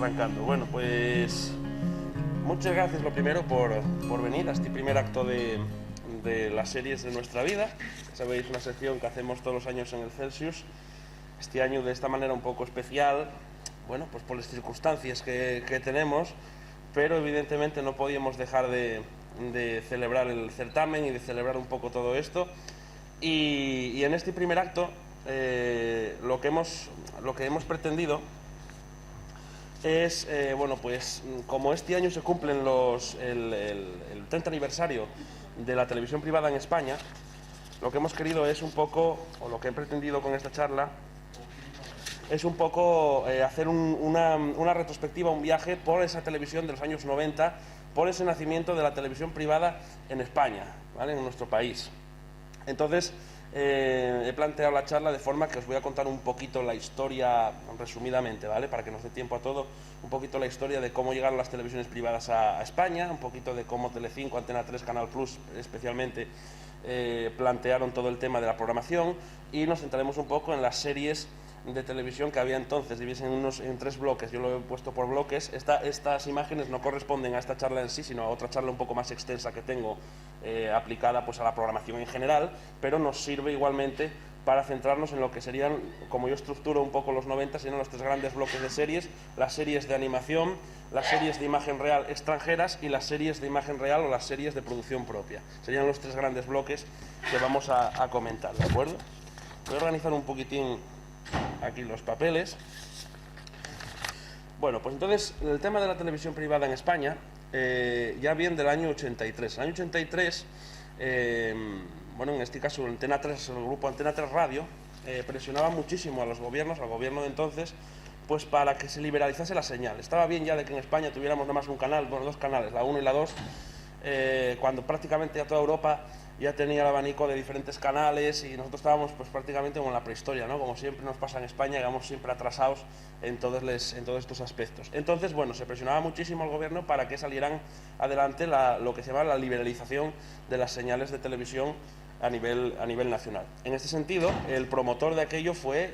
arrancando. Bueno, pues muchas gracias lo primero por venir a este primer acto de las series de nuestra vida. Sabéis, una sección que hacemos todos los años en el Celsius. Este año de esta manera un poco especial, bueno, pues por las circunstancias que tenemos, pero evidentemente no podíamos dejar de celebrar el certamen y de celebrar un poco todo esto. Y en este primer acto lo que hemos pretendido es, bueno, pues como este año se cumplen el 30 aniversario de la televisión privada en España, lo que hemos querido es un poco, o lo que he pretendido con esta charla, es un poco hacer una retrospectiva, un viaje por esa televisión de los años 90, por ese nacimiento de la televisión privada en España, ¿vale?, en nuestro país. Entonces, he planteado la charla de forma que os voy a contar un poquito la historia, resumidamente, ¿vale?, para que nos dé tiempo a todo, un poquito la historia de cómo llegaron las televisiones privadas a España, un poquito de cómo Telecinco, Antena 3, Canal Plus, especialmente, plantearon todo el tema de la programación, y nos centraremos un poco en las series de televisión que había entonces, divididas en 3 bloques. Yo lo he puesto por bloques. Estas imágenes no corresponden a esta charla en sí, sino a otra charla un poco más extensa que tengo, aplicada pues a la programación en general, pero nos sirve igualmente para centrarnos en lo que serían, como yo estructuro un poco los 90, serían los 3 grandes bloques de series: las series de animación, las series de imagen real extranjeras y las series de imagen real o las series de producción propia. Serían los 3 grandes bloques que vamos a comentar, ¿de acuerdo? Voy a organizar un poquitín aquí los papeles. Bueno, pues entonces el tema de la televisión privada en España ya viene del año 83. El año 83, bueno, en este caso Antena 3, el grupo Antena 3 Radio, presionaba muchísimo a los gobiernos, al gobierno de entonces, pues para que se liberalizase la señal. Estaba bien ya de que en España tuviéramos nada más un canal, bueno, 2 canales, la 1 y la 2, cuando prácticamente ya toda Europa ya tenía el abanico de diferentes canales y nosotros estábamos pues prácticamente como en la prehistoria, ¿no? Como siempre nos pasa en España, llegamos siempre atrasados en todos estos aspectos. Entonces, bueno, se presionaba muchísimo al gobierno para que salieran adelante lo que se llama la liberalización de las señales de televisión a nivel nacional. En este sentido, el promotor de aquello fue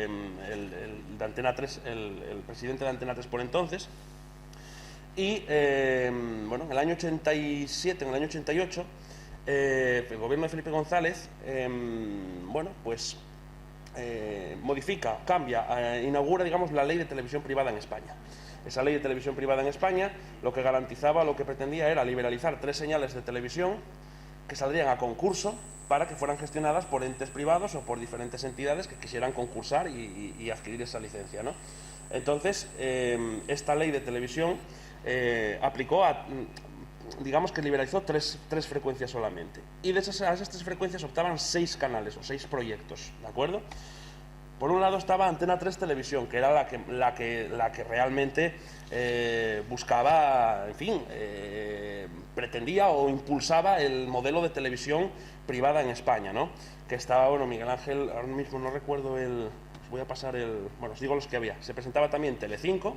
el de Antena 3, el presidente de Antena 3 por entonces. Y bueno, en el año 87, en el año 88, el gobierno de Felipe González, bueno, pues modifica, cambia, inaugura, digamos, la ley de televisión privada en España. Esa ley de televisión privada en España lo que garantizaba, lo que pretendía era liberalizar 3 señales de televisión que saldrían a concurso para que fueran gestionadas por entes privados o por diferentes entidades que quisieran concursar y adquirir esa licencia, ¿no? Entonces, esta ley de televisión aplicó digamos que liberalizó 3 frecuencias solamente, y de esas 3 frecuencias optaban 6 canales o 6 proyectos, ¿de acuerdo? Por un lado estaba Antena 3 Televisión, que era la que realmente buscaba, en fin, pretendía o impulsaba el modelo de televisión privada en España, ¿no? Que estaba, bueno, Miguel Ángel, ahora mismo no recuerdo os voy a pasar bueno, os digo los que había. Se presentaba también Telecinco,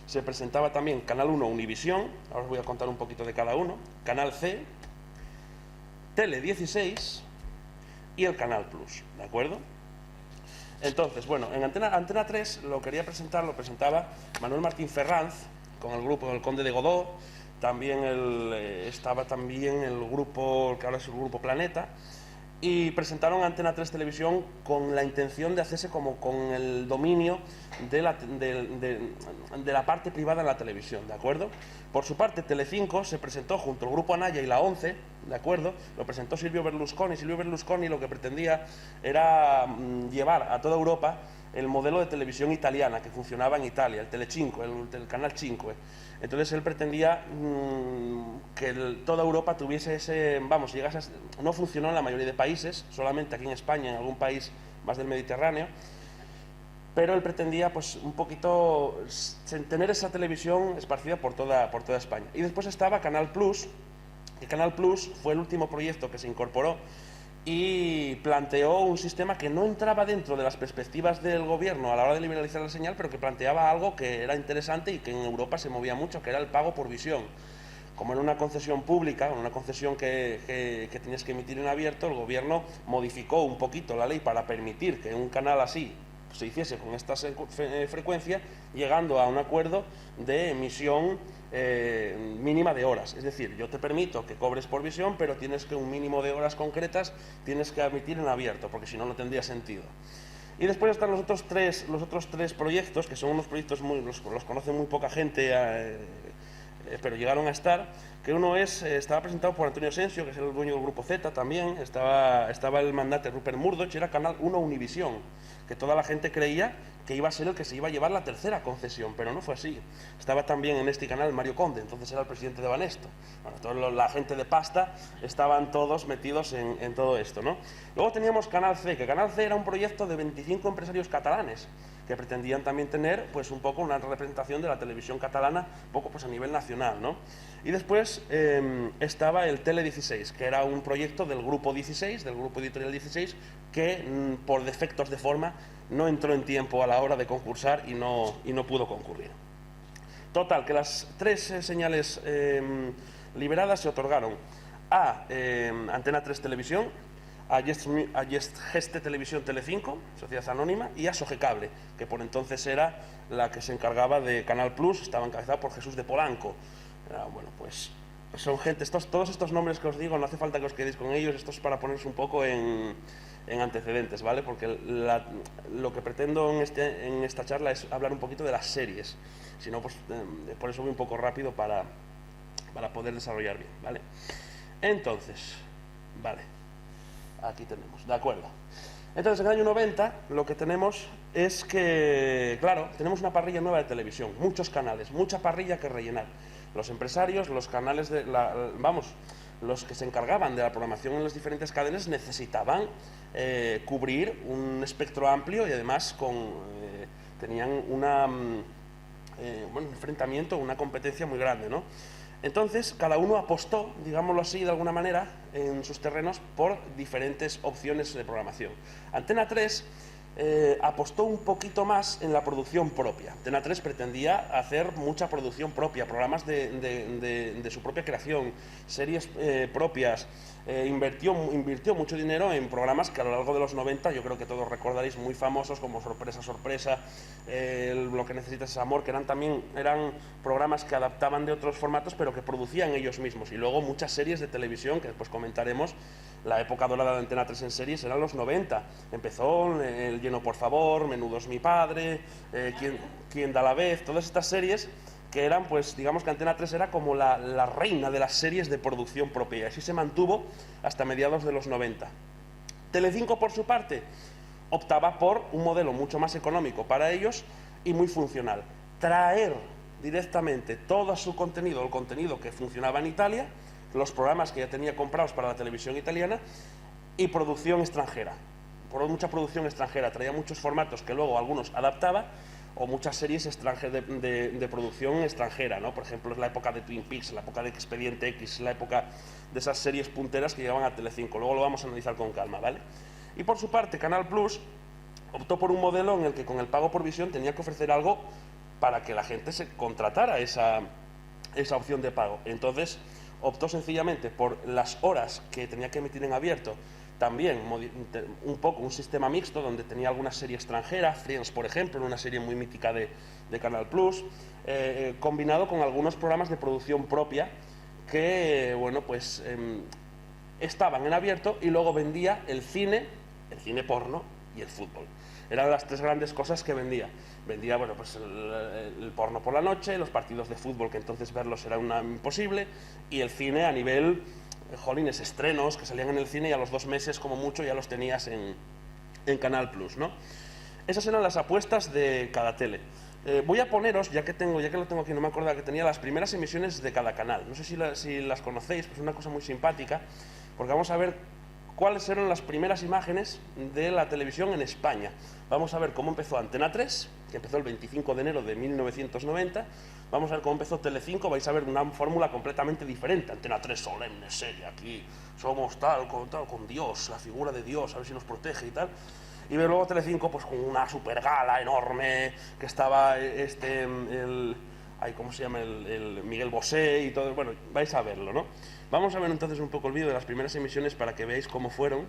se presentaba también Canal 1 Univisión, ahora os voy a contar un poquito de cada uno, Canal C, Tele 16 y el Canal Plus, ¿de acuerdo? Entonces, bueno, en Antena 3 lo presentaba Manuel Martín Ferranz, con el grupo del Conde de Godó. También estaba también el grupo, que ahora es el Grupo Planeta, y presentaron Antena 3 Televisión con la intención de hacerse como con el dominio de la parte privada en la televisión, ¿de acuerdo? Por su parte, Telecinco se presentó junto al Grupo Anaya y la ONCE, ¿de acuerdo? Lo presentó Silvio Berlusconi. Silvio Berlusconi lo que pretendía era llevar a toda Europa el modelo de televisión italiana que funcionaba en Italia, el Telecinco, el Canal 5. Entonces él pretendía que toda Europa tuviese ese, vamos, llegase no funcionó en la mayoría de países, solamente aquí en España, en algún país más del Mediterráneo, pero él pretendía pues un poquito tener esa televisión esparcida por toda España. Y después estaba Canal Plus, que Canal Plus fue el último proyecto que se incorporó y planteó un sistema que no entraba dentro de las perspectivas del gobierno a la hora de liberalizar la señal, pero que planteaba algo que era interesante y que en Europa se movía mucho, que era el pago por visión. Como era una concesión pública, una concesión que tenías que emitir en abierto, el gobierno modificó un poquito la ley para permitir que un canal así se hiciese con esta frecuencia, llegando a un acuerdo de emisión mínima de horas. Es decir, yo te permito que cobres por visión, pero tienes que un mínimo de horas concretas tienes que emitir en abierto, porque si no, no tendría sentido. Y después están los otros tres proyectos, que son unos proyectos los conoce muy poca gente, pero llegaron a estar, que uno estaba presentado por Antonio Asensio, que es el dueño del Grupo Z también, estaba el mandante Rupert Murdoch, y era Canal 1 Univisión, que toda la gente creía que iba a ser el que se iba a llevar la tercera concesión, pero no fue así. Estaba también en este canal Mario Conde, entonces era el presidente de Banesto. Bueno, toda la gente de pasta estaban todos metidos en todo esto, ¿no? Luego teníamos Canal C, que Canal C era un proyecto de 25 empresarios catalanes, que pretendían también tener pues un poco una representación de la televisión catalana, un poco pues a nivel nacional, ¿no? Y después estaba el Tele 16, que era un proyecto del Grupo 16, del Grupo Editorial 16, que por defectos de forma no entró en tiempo a la hora de concursar y no pudo concurrir. Total, que las tres señales liberadas se otorgaron a Antena 3 Televisión, a Geste Televisión Telecinco, Sociedad Anónima, y a Sogecable, que por entonces era la que se encargaba de Canal Plus, estaba encabezada por Jesús de Polanco. Bueno, pues son gente, todos estos nombres que os digo, no hace falta que os quedéis con ellos, esto es para poneros un poco en antecedentes, ¿vale? Porque lo que pretendo en esta charla es hablar un poquito de las series, si no, pues por eso voy un poco rápido para poder desarrollar bien, ¿vale? Entonces, vale, aquí tenemos, de acuerdo. Entonces, en el año 90 lo que tenemos es que, claro, tenemos una parrilla nueva de televisión, muchos canales, mucha parrilla que rellenar. Los empresarios, los canales los que se encargaban de la programación en las diferentes cadenas necesitaban cubrir un espectro amplio y además tenían un enfrentamiento, una competencia muy grande, ¿no? Entonces, cada uno apostó, digámoslo así, de alguna manera, en sus terrenos por diferentes opciones de programación. Antena 3 apostó un poquito más en la producción propia. Antena 3 pretendía hacer mucha producción propia, programas de su propia creación, series propias. Invirtió mucho dinero en programas que a lo largo de los 90 yo creo que todos recordaréis muy famosos, como Sorpresa, Sorpresa, Lo que necesitas es amor, que eran programas que adaptaban de otros formatos pero que producían ellos mismos. Y luego muchas series de televisión que después comentaremos. La época dorada de Antena 3 en series eran los 90. Empezó El lleno por favor, Menudos mi padre, ¿Quién da la vez? Todas estas series que eran, pues digamos que Antena 3 era como la reina de las series de producción propia, y así se mantuvo hasta mediados de los 90. Telecinco, por su parte, optaba por un modelo mucho más económico para ellos y muy funcional. Traer directamente todo su contenido, el contenido que funcionaba en Italia, los programas que ya tenía comprados para la televisión italiana, y producción extranjera. Por mucha producción extranjera, traía muchos formatos que luego algunos adaptaba, o muchas series de producción extranjera, ¿no? Por ejemplo, es la época de Twin Peaks, la época de Expediente X, la época de esas series punteras que llegaban a Telecinco. Luego lo vamos a analizar con calma, ¿vale? Y por su parte, Canal Plus optó por un modelo en el que con el pago por visión tenía que ofrecer algo para que la gente se contratara esa opción de pago. Entonces, optó sencillamente por las horas que tenía que emitir en abierto. También un sistema mixto donde tenía alguna serie extranjera, Friends por ejemplo, una serie muy mítica de Canal Plus, combinado con algunos programas de producción propia que, bueno, pues estaban en abierto, y luego vendía el cine porno y el fútbol. Eran las tres grandes cosas que vendía. Vendía, bueno, pues el porno por la noche, los partidos de fútbol, que entonces verlos era imposible, y el cine a nivel, jolines, estrenos que salían en el cine y a los 2 meses como mucho ya los tenías en Canal Plus, ¿no? Esas eran las apuestas de cada tele. Voy a poneros, ya que lo tengo aquí, no me acordaba, que tenía las primeras emisiones de cada canal. No sé si las conocéis, pues es una cosa muy simpática, porque vamos a ver cuáles eran las primeras imágenes de la televisión en España. Vamos a ver cómo empezó Antena 3, que empezó el 25 de enero de 1990. Vamos a ver cómo empezó Telecinco, vais a ver una fórmula completamente diferente. Antena 3, solemne, seria, aquí somos tal, con Dios, la figura de Dios, a ver si nos protege y tal. Y luego Telecinco, pues con una super gala enorme, que estaba ¿cómo se llama? El Miguel Bosé y todo. Bueno, vais a verlo, ¿no? Vamos a ver entonces un poco el vídeo de las primeras emisiones para que veáis cómo fueron.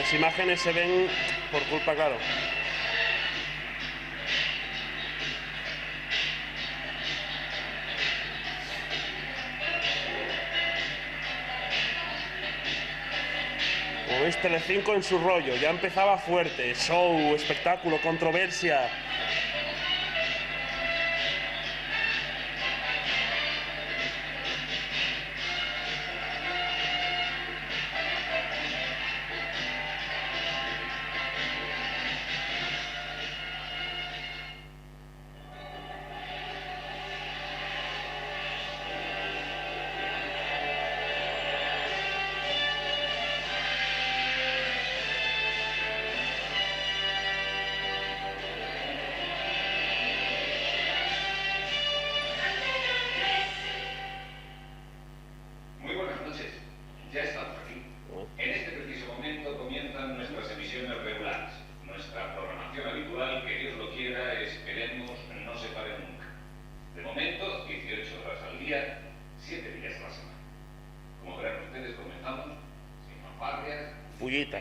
las imágenes se ven por culpa, claro. Como veis, Telecinco en su rollo, ya empezaba fuerte, show, espectáculo, controversia. Pullita.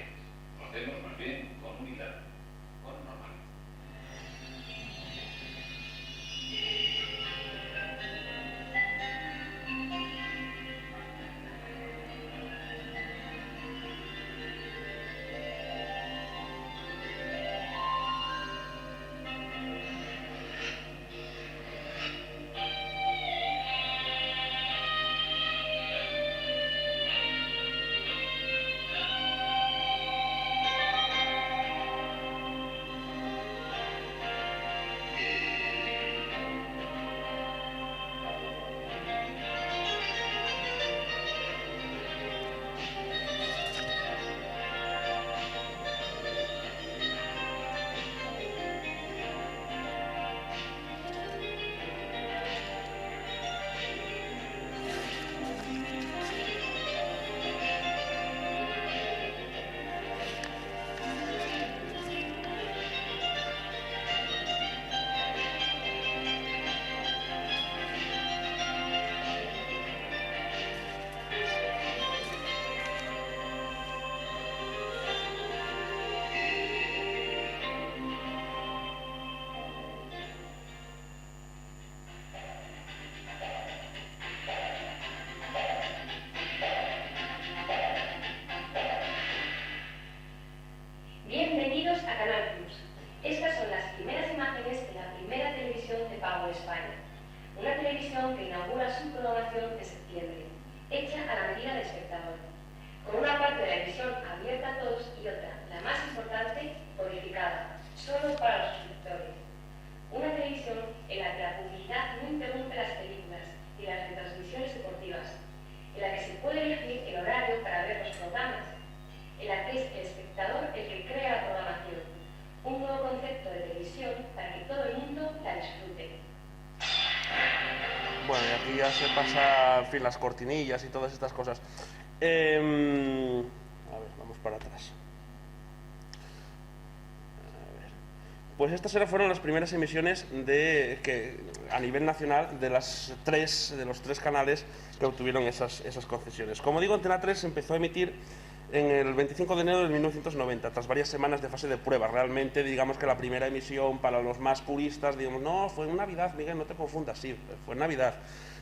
Lo hacemos más bien con unidad, con normalidad. Bienvenidos a Canal Plus. Estas son las primeras imágenes de la primera televisión de pago de España. Una televisión que inaugura su programación en septiembre, hecha a la medida del espectador, con una parte de la emisión abierta a todos y otra, la más importante, codificada, solo para los suscriptores. Una televisión en la que la publicidad no interrumpe las películas y las retransmisiones deportivas, en la que se puede elegir el horario para ver los programas, en la que es el espectador el que crea la programación, un nuevo concepto de televisión para que todo el mundo la disfrute. Bueno, y aquí ya se pasa, en fin, las cortinillas y todas estas cosas. A ver, vamos para atrás. A ver. Pues estas fueron las primeras emisiones a nivel nacional de los tres canales que obtuvieron esas concesiones. Como digo, Antena 3 empezó a emitir en el 25 de enero de 1990, tras varias semanas de fase de prueba. Realmente, digamos que la primera emisión para los más puristas, digamos, no, fue en Navidad, Miguel, no te confundas, sí, fue en Navidad,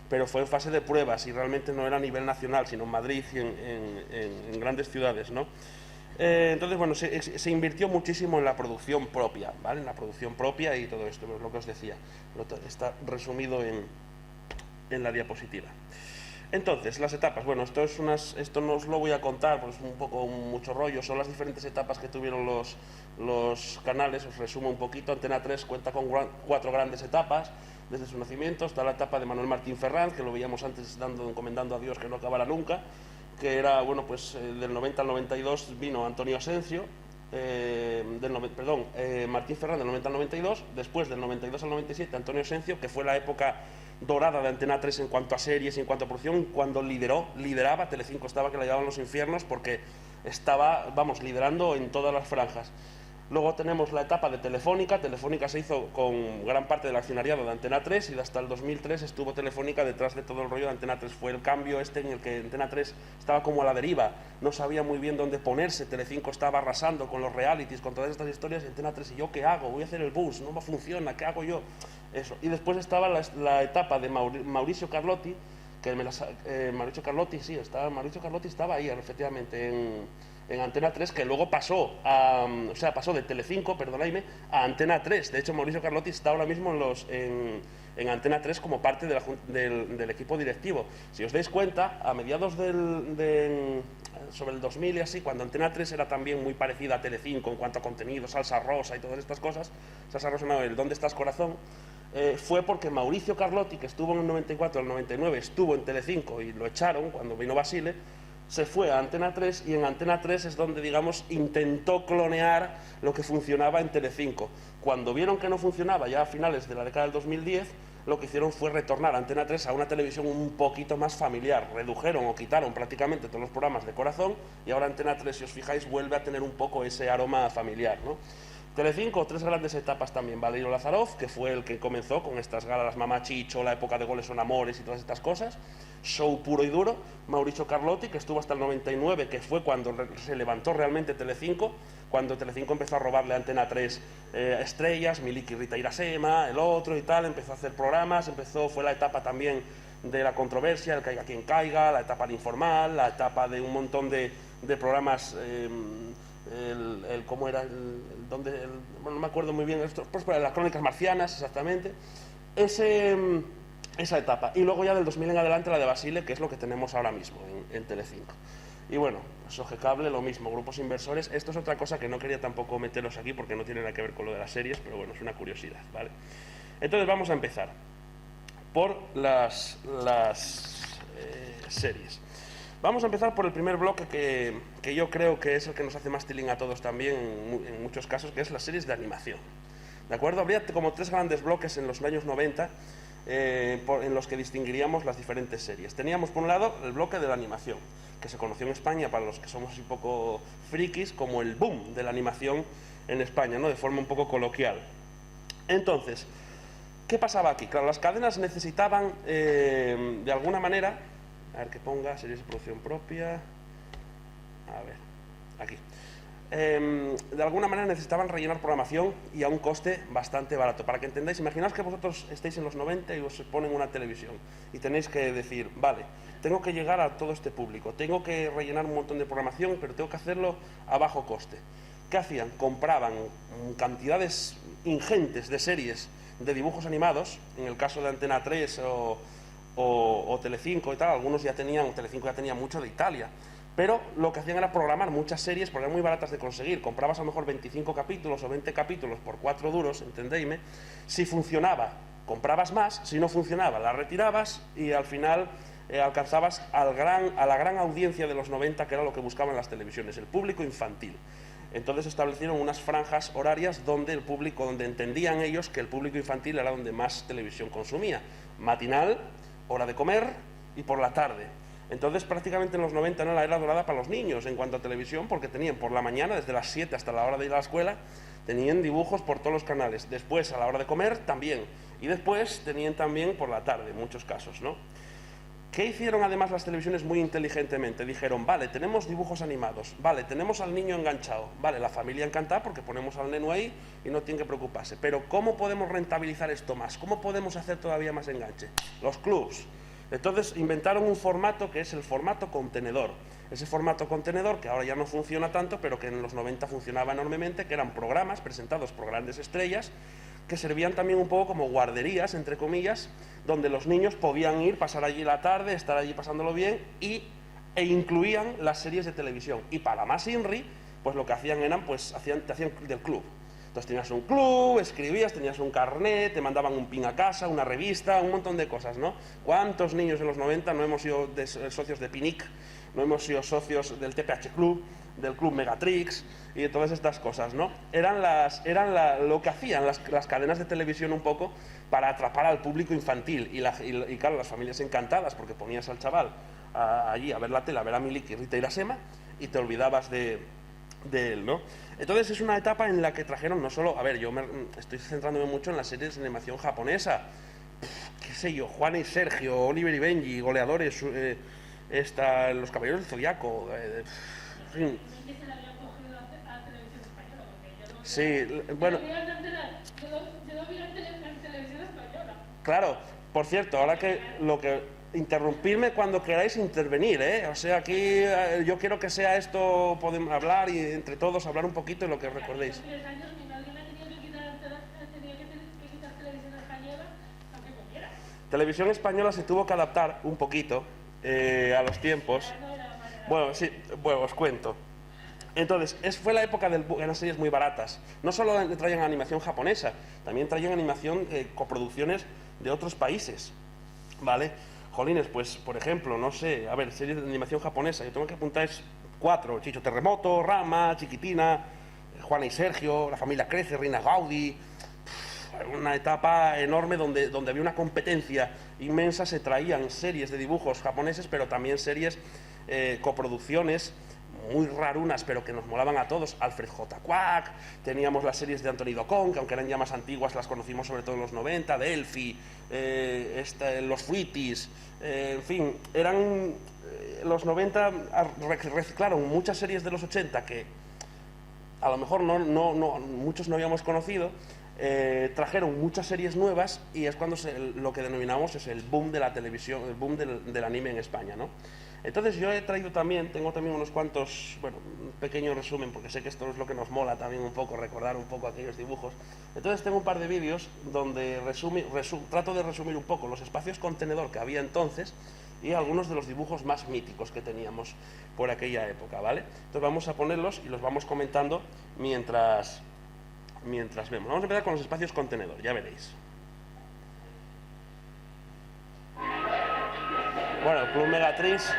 pero fue en fase de pruebas y realmente no era a nivel nacional, sino en Madrid y en grandes ciudades, ¿no? Entonces, bueno, se invirtió muchísimo en la producción propia, ¿vale? En la producción propia y todo esto, es lo que os decía. Está resumido en la diapositiva. Entonces, las etapas. Bueno, esto no os lo voy a contar, porque es un poco mucho rollo. Son las diferentes etapas que tuvieron los canales. Os resumo un poquito. Antena 3 cuenta con 4 grandes etapas desde su nacimiento. Está la etapa de Manuel Martín Ferrán, que lo veíamos antes encomendando a Dios que no acabara nunca, que era, bueno, pues del 90 al 92 vino Antonio Asencio, Martín Ferrán del 90 al 92, después del 92 al 97 Antonio Asencio, que fue la época dorada de Antena 3 en cuanto a series y en cuanto a producción, cuando lideraba, Telecinco estaba que la llevaban los infiernos porque estaba, vamos, liderando en todas las franjas. Luego tenemos la etapa de Telefónica. Telefónica se hizo con gran parte del accionariado de Antena 3 y hasta el 2003 estuvo Telefónica detrás de todo el rollo de Antena 3. Fue el cambio en el que Antena 3 estaba como a la deriva, no sabía muy bien dónde ponerse. Telecinco estaba arrasando con los realities, con todas estas historias, y Antena 3, ¿y yo qué hago? Voy a hacer el bus, no me funciona, ¿qué hago yo? Eso. Y después estaba la etapa de Mauricio Carlotti, Mauricio Carlotti estaba ahí, efectivamente, en Antena 3, que luego pasó de Telecinco, perdonadme, a Antena 3. De hecho, Mauricio Carlotti está ahora mismo en Antena 3 como parte del equipo directivo. Si os dais cuenta, a mediados sobre el 2000 y así, cuando Antena 3 era también muy parecida a Telecinco en cuanto a contenido, Salsa Rosa y todas estas cosas, Salsa Rosa no, el ¿Dónde estás, corazón?, fue porque Mauricio Carlotti, que estuvo en el 94 al 99, estuvo en Telecinco y lo echaron cuando vino Basile, se fue a Antena 3 y en Antena 3 es donde, digamos, intentó clonear lo que funcionaba en Telecinco. Cuando vieron que no funcionaba ya a finales de la década del 2010, lo que hicieron fue retornar a Antena 3 a una televisión un poquito más familiar. Redujeron o quitaron prácticamente todos los programas de corazón y ahora Antena 3, si os fijáis, vuelve a tener un poco ese aroma familiar, ¿no? Telecinco, tres grandes etapas también. Valerio Lázarov, que fue el que comenzó con estas galas Mamá Chicho, la época de Goles son amores y todas estas cosas. Show puro y duro. Mauricio Carlotti, que estuvo hasta el 99, que fue cuando se levantó realmente Telecinco, cuando Telecinco empezó a robarle a Antena 3 estrellas, Miliki, Rita Irasema, el otro y tal, empezó a hacer programas, fue la etapa también de la controversia, el caiga quien caiga, la etapa de informal, la etapa de un montón de programas... ¿cómo era? Bueno, no me acuerdo muy bien esto, pues las crónicas marcianas, exactamente. Esa etapa. Y luego ya del 2000 en adelante la de Basile, que es lo que tenemos ahora mismo en Telecinco. Y bueno, Sogecable, lo mismo, grupos inversores. Esto es otra cosa que no quería tampoco meteros aquí porque no tiene nada que ver con lo de las series, pero bueno, es una curiosidad, ¿vale? Entonces vamos a empezar por las series. Vamos a empezar por el primer bloque que yo creo que es el que nos hace más tiling a todos también en muchos casos, que es las series de animación. ¿De acuerdo? Habría como tres grandes bloques en los años 90 en los que distinguiríamos las diferentes series. Teníamos por un lado el bloque de la animación, que se conoció en España, para los que somos un poco frikis, como el boom de la animación en España, ¿no? De forma un poco coloquial. Entonces, ¿qué pasaba aquí? Claro, las cadenas necesitaban de alguna manera... A ver que ponga, series de producción propia. A ver, aquí. De alguna manera necesitaban rellenar programación y a un coste bastante barato. Para que entendáis, imaginaos que vosotros estéis en los 90 y os ponen una televisión y tenéis que decir, vale, tengo que llegar a todo este público, tengo que rellenar un montón de programación, pero tengo que hacerlo a bajo coste. ¿Qué hacían? Compraban cantidades ingentes de series de dibujos animados, en el caso de Antena 3 o Telecinco y tal, algunos ya tenían, Telecinco ya tenía mucho de Italia, pero lo que hacían era programar muchas series porque eran muy baratas de conseguir. Comprabas a lo mejor 25 capítulos o 20 capítulos por 4 duros, entendéisme. Si funcionaba, comprabas más, si no funcionaba, la retirabas y al final alcanzabas a la gran audiencia de los 90, que era lo que buscaban las televisiones, el público infantil. Entonces establecieron unas franjas horarias donde entendían ellos que el público infantil era donde más televisión consumía. Matinal, hora de comer y por la tarde. Entonces prácticamente en los 90 era la era dorada para los niños en cuanto a televisión, porque tenían por la mañana, desde las 7 hasta la hora de ir a la escuela, tenían dibujos por todos los canales. Después a la hora de comer también. Y después tenían también por la tarde, en muchos casos, ¿no? ¿Qué hicieron además las televisiones muy inteligentemente? Dijeron, vale, tenemos dibujos animados, vale, tenemos al niño enganchado, vale, la familia encantada porque ponemos al neno ahí y no tiene que preocuparse. Pero ¿cómo podemos rentabilizar esto más? ¿Cómo podemos hacer todavía más enganche? Los clubs. Entonces inventaron un formato que es el formato contenedor. Ese formato contenedor, que ahora ya no funciona tanto, pero que en los 90 funcionaba enormemente, que eran programas presentados por grandes estrellas, que servían también un poco como guarderías, entre comillas, donde los niños podían ir, pasar allí la tarde, estar allí pasándolo bien, e incluían las series de televisión. Y para más INRI, pues lo que hacían eran, pues te hacían del club. Entonces tenías un club, escribías, tenías un carnet, te mandaban un pin a casa, una revista, un montón de cosas, ¿no? ¿Cuántos niños en los 90 no hemos sido socios de PINIC, no hemos sido socios del TPH Club, del Club Megatrix y de todas estas cosas, ¿no? Eran lo que hacían las cadenas de televisión un poco para atrapar al público infantil y claro, las familias encantadas porque ponías al chaval allí a ver la tele, a ver a Miliki, Rita Irasema y te olvidabas de de él, ¿no? Entonces es una etapa en la que trajeron no solo, a ver, estoy centrándome mucho en las series de animación japonesa, qué sé yo, Juana y Sergio, Oliver y Benji, Goleadores, Los Caballeros del Zodiaco, en fin. Sí, bueno. Claro, por cierto, ahora interrumpirme cuando queráis intervenir, ¿eh? O sea, aquí yo quiero que sea esto, podemos hablar y entre todos hablar un poquito de lo que recordéis. Televisión española se tuvo que adaptar un poquito a los tiempos. Bueno, sí, bueno, os cuento. Entonces, fue la época de las series muy baratas. No solo traían animación japonesa, también traían animación, coproducciones de otros países, ¿vale? Jolines, pues, por ejemplo, no sé, a ver, series de animación japonesa, yo tengo que apuntar 4, Chicho Terremoto, Rama, Chiquitina, Juana y Sergio, La familia crece, Reina Gaudí, una etapa enorme donde había una competencia inmensa, se traían series de dibujos japoneses, pero también series, coproducciones, muy rarunas, pero que nos molaban a todos. Alfred J. Quack, teníamos las series de Anthony Docon, que aunque eran ya más antiguas, las conocimos sobre todo en los 90, Delphi, los Fruities, en fin, eran los 90, reciclaron muchas series de los 80 que a lo mejor muchos no habíamos conocido, trajeron muchas series nuevas y es cuando lo que denominamos es el boom de la televisión, el boom del anime en España, ¿no? Entonces yo tengo también unos cuantos, bueno, un pequeño resumen, porque sé que esto es lo que nos mola también un poco, recordar un poco aquellos dibujos. Entonces tengo un par de vídeos donde trato de resumir un poco los espacios contenedor que había entonces y algunos de los dibujos más míticos que teníamos por aquella época, ¿vale? Entonces vamos a ponerlos y los vamos comentando mientras vemos. Vamos a empezar con los espacios contenedor, ya veréis. Bueno, el Club Megatrix.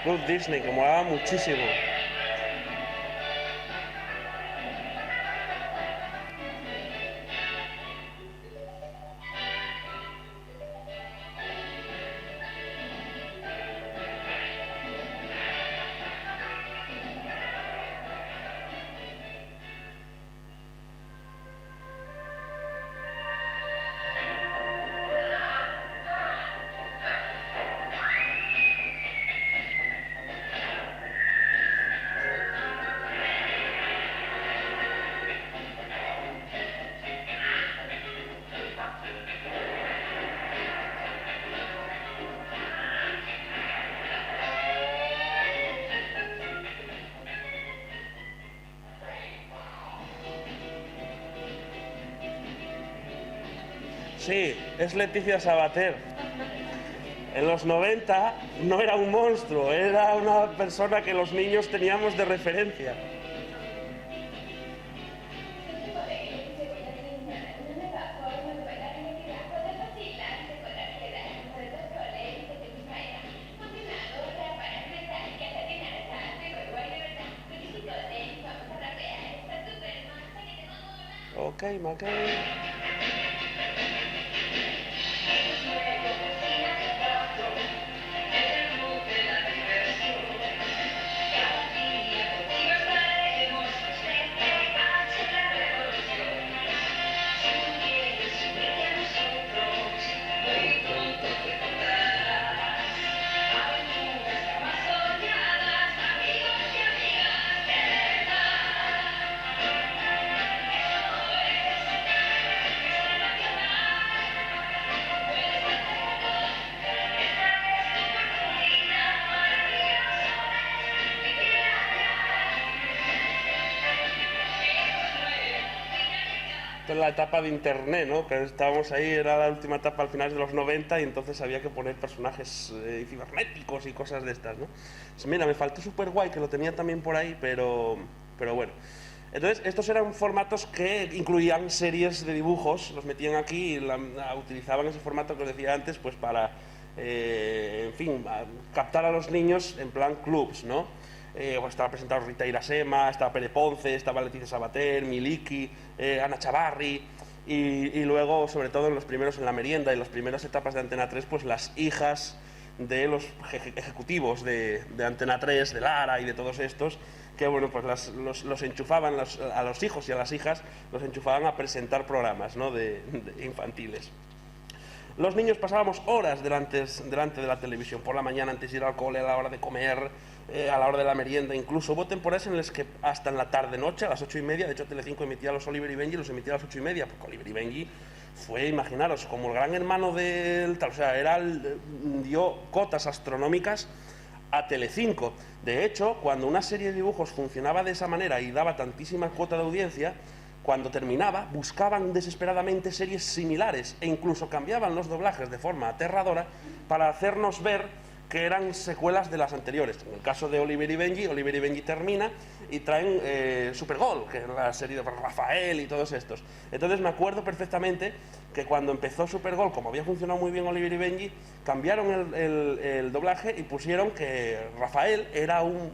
Club Disney, que molaba muchísimo. Sí, es Leticia Sabater. En los 90 no era un monstruo, era una persona que los niños teníamos de referencia. Ok, Mackay. en la etapa de internet, ¿no? Que estábamos ahí, era la última etapa al final de los 90 y entonces había que poner personajes cibernéticos y cosas de estas, ¿no? Pues mira, me faltó Super Guay, que lo tenía también por ahí, pero bueno. Entonces, estos eran formatos que incluían series de dibujos, los metían aquí y utilizaban ese formato que os decía antes, pues para, en fin, captar a los niños en plan clubs, ¿no? Estaba presentado Rita Irasema, estaba Pere Ponce, estaba Leticia Sabater, Miliki, Ana Chavarri y luego, sobre todo en los primeros, en la merienda y las primeras etapas de Antena 3, pues las hijas de los ejecutivos de Antena 3, de Lara y de todos estos, que bueno, pues los enchufaban a los hijos y a las hijas, los enchufaban a presentar programas, ¿no? de infantiles. Los niños pasábamos horas delante de la televisión, por la mañana antes de ir al cole, a la hora de comer, a la hora de la merienda, incluso hubo temporadas en las que hasta en la tarde-noche, a las 8:30, de hecho Telecinco emitía los Oliver y Benji, los emitía a las 8:30, porque Oliver y Benji fue, imaginaros, como el gran hermano del tal, o sea, dio cotas astronómicas a Telecinco. De hecho, cuando una serie de dibujos funcionaba de esa manera y daba tantísima cuota de audiencia, cuando terminaba, buscaban desesperadamente series similares e incluso cambiaban los doblajes de forma aterradora para hacernos ver que eran secuelas de las anteriores. En el caso de Oliver y Benji termina y traen Supergol, que es la serie de Rafael y todos estos. Entonces me acuerdo perfectamente que cuando empezó Supergol, como había funcionado muy bien Oliver y Benji, cambiaron el doblaje y pusieron que Rafael era un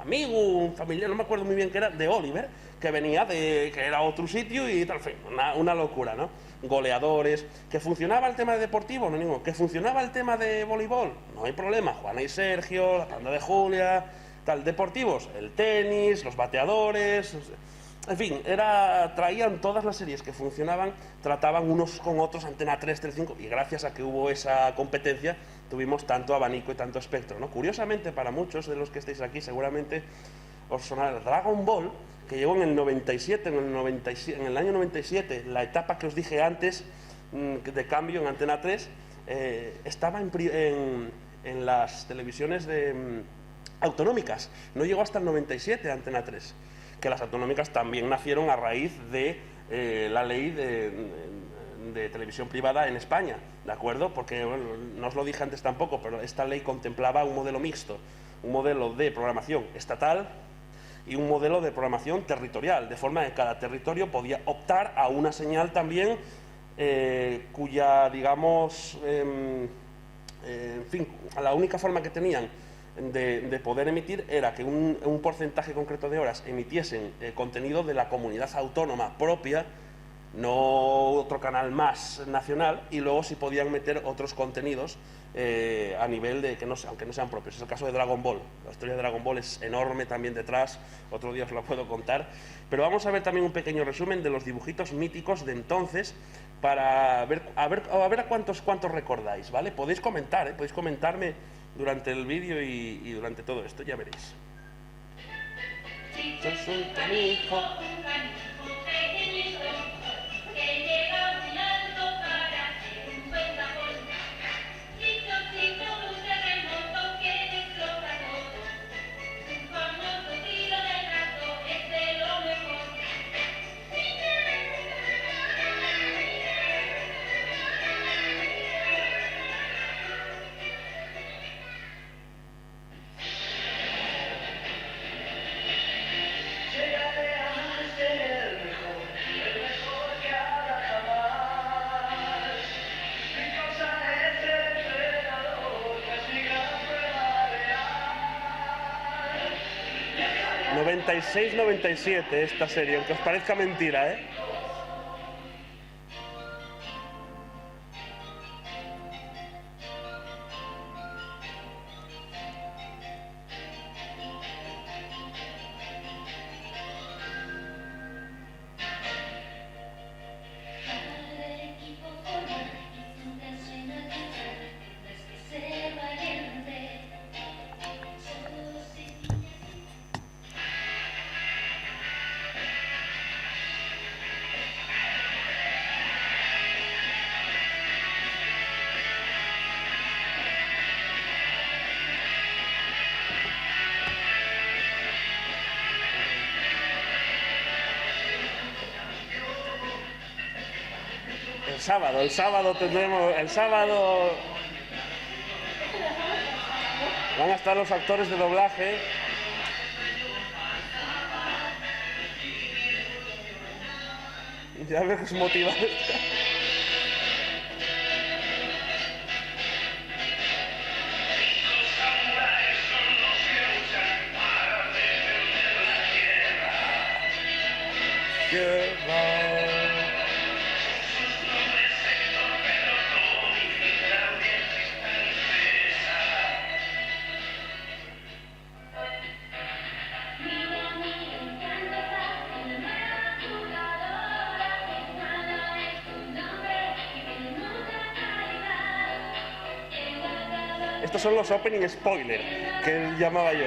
amigo, un familiar, no me acuerdo muy bien qué era, de Oliver, que venía que era otro sitio y tal, fin, una locura, ¿no? Goleadores, que funcionaba el tema de deportivo, no ninguno, que funcionaba el tema de voleibol, no hay problema, Juana y Sergio, la panda de Julia, tal, deportivos, el tenis, los bateadores, en fin, traían todas las series que funcionaban, trataban unos con otros, Antena 3, Telecinco, y gracias a que hubo esa competencia, tuvimos tanto abanico y tanto espectro, ¿no? Curiosamente, para muchos de los que estáis aquí, seguramente os sonará Dragon Ball, que llegó en el 97, en el año 97, la etapa que os dije antes de cambio en Antena 3, estaba en las televisiones autonómicas, no llegó hasta el 97 Antena 3, que las autonómicas también nacieron a raíz de la ley de televisión privada en España, ¿de acuerdo? Porque, bueno, no os lo dije antes tampoco, pero esta ley contemplaba un modelo mixto, un modelo de programación estatal y un modelo de programación territorial, de forma que cada territorio podía optar a una señal también cuya, digamos, en fin, la única forma que tenían de poder emitir era que un porcentaje concreto de horas emitiesen contenido de la comunidad autónoma propia, no otro canal más nacional, y luego sí podían meter otros contenidos a nivel de aunque no sean propios. Es el caso de Dragon Ball. La historia de Dragon Ball es enorme también detrás, otro día os lo puedo contar, pero vamos a ver también un pequeño resumen de los dibujitos míticos de entonces para ver a cuántos recordáis, ¿vale? Podéis comentar, podéis comentarme durante el vídeo y durante todo esto, ya veréis. Chicho es un canijo pequeñito que llega muy alto para ser un buen dragón. Chicho, un terremoto que explota todo. Un famoso tiro de rato es de lo mejor. ...96-97 esta serie, aunque os parezca mentira, ¿eh? El sábado tendremos, el sábado van a estar los actores de doblaje. Ya veo que es motivado. Estos son los opening spoiler que llamaba yo.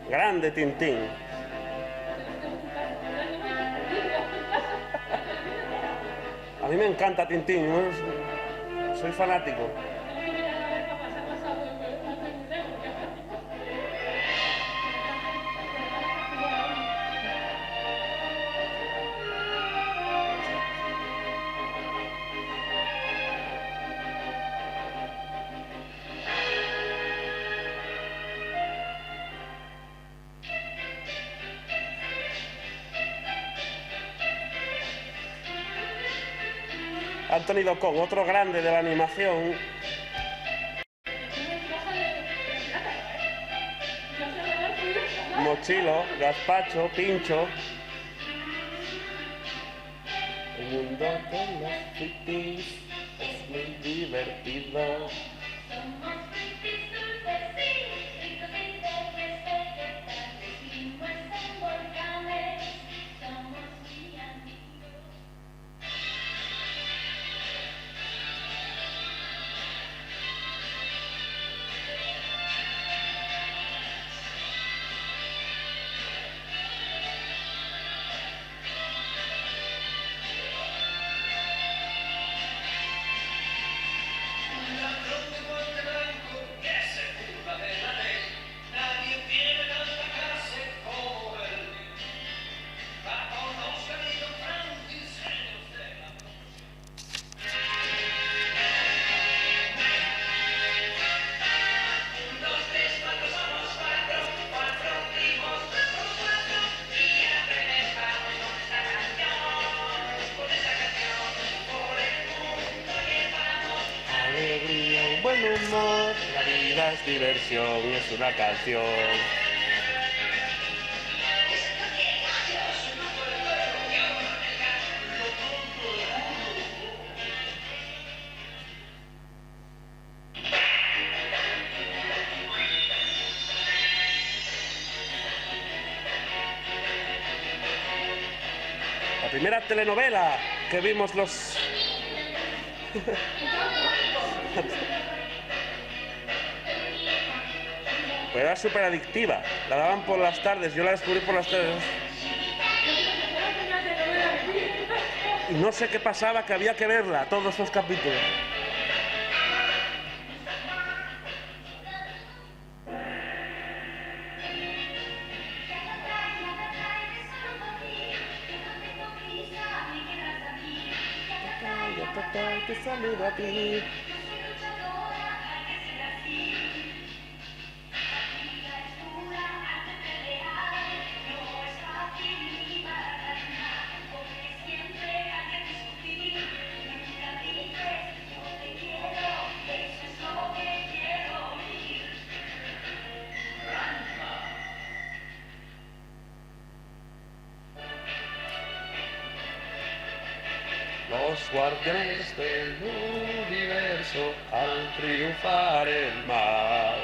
Grande Tintín. A mí me encanta Tintín, ¿no? Soy fanático. Anthony Docon, otro grande de la animación. Mochilo, Gazpacho, Pincho. El mundo de los frikis es muy divertido. Somos frikis dulces, sí, ricos integres, vegetales, vivimos en volcanes, somos muy amigos. Alegría y buen humor, la vida es diversión, es una canción. La primera telenovela que vimos los... Pero era súper adictiva, la daban por las tardes, yo la descubrí por las tardes. Y no sé qué pasaba, que había que verla, todos los capítulos. Te saludo a ti. Los guardianes del universo al triunfar el mal.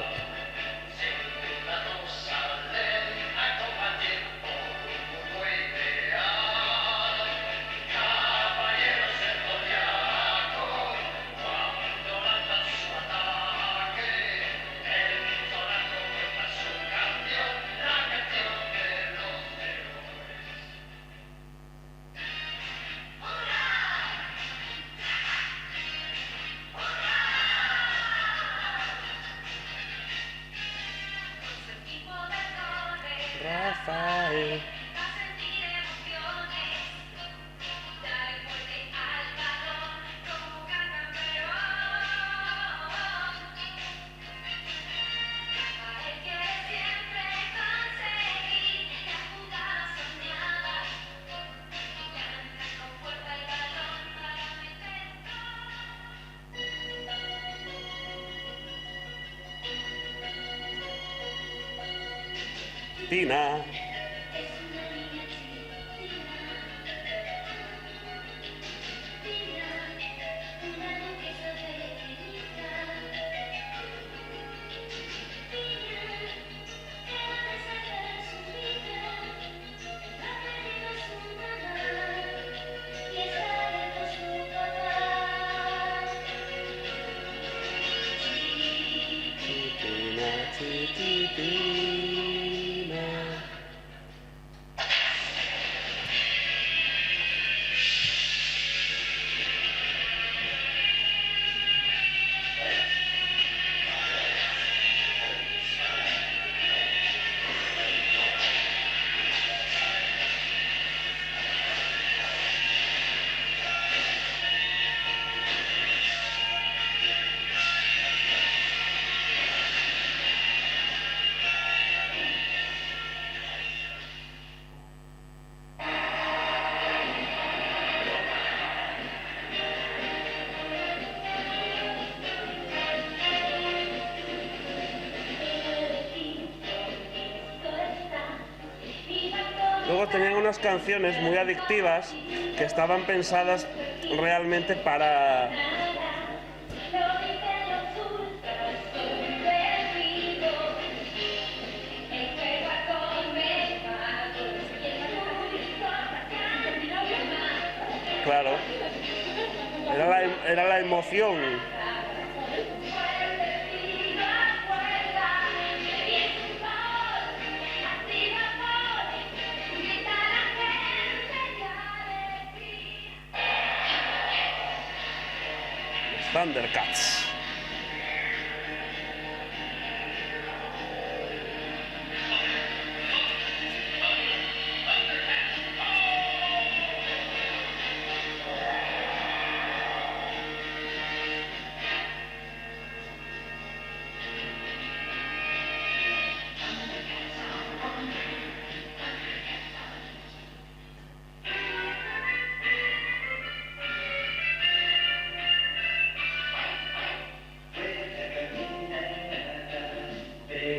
Rafael. Tina. Luego tenían unas canciones muy adictivas que estaban pensadas realmente para... Claro, era la emoción. Thundercats.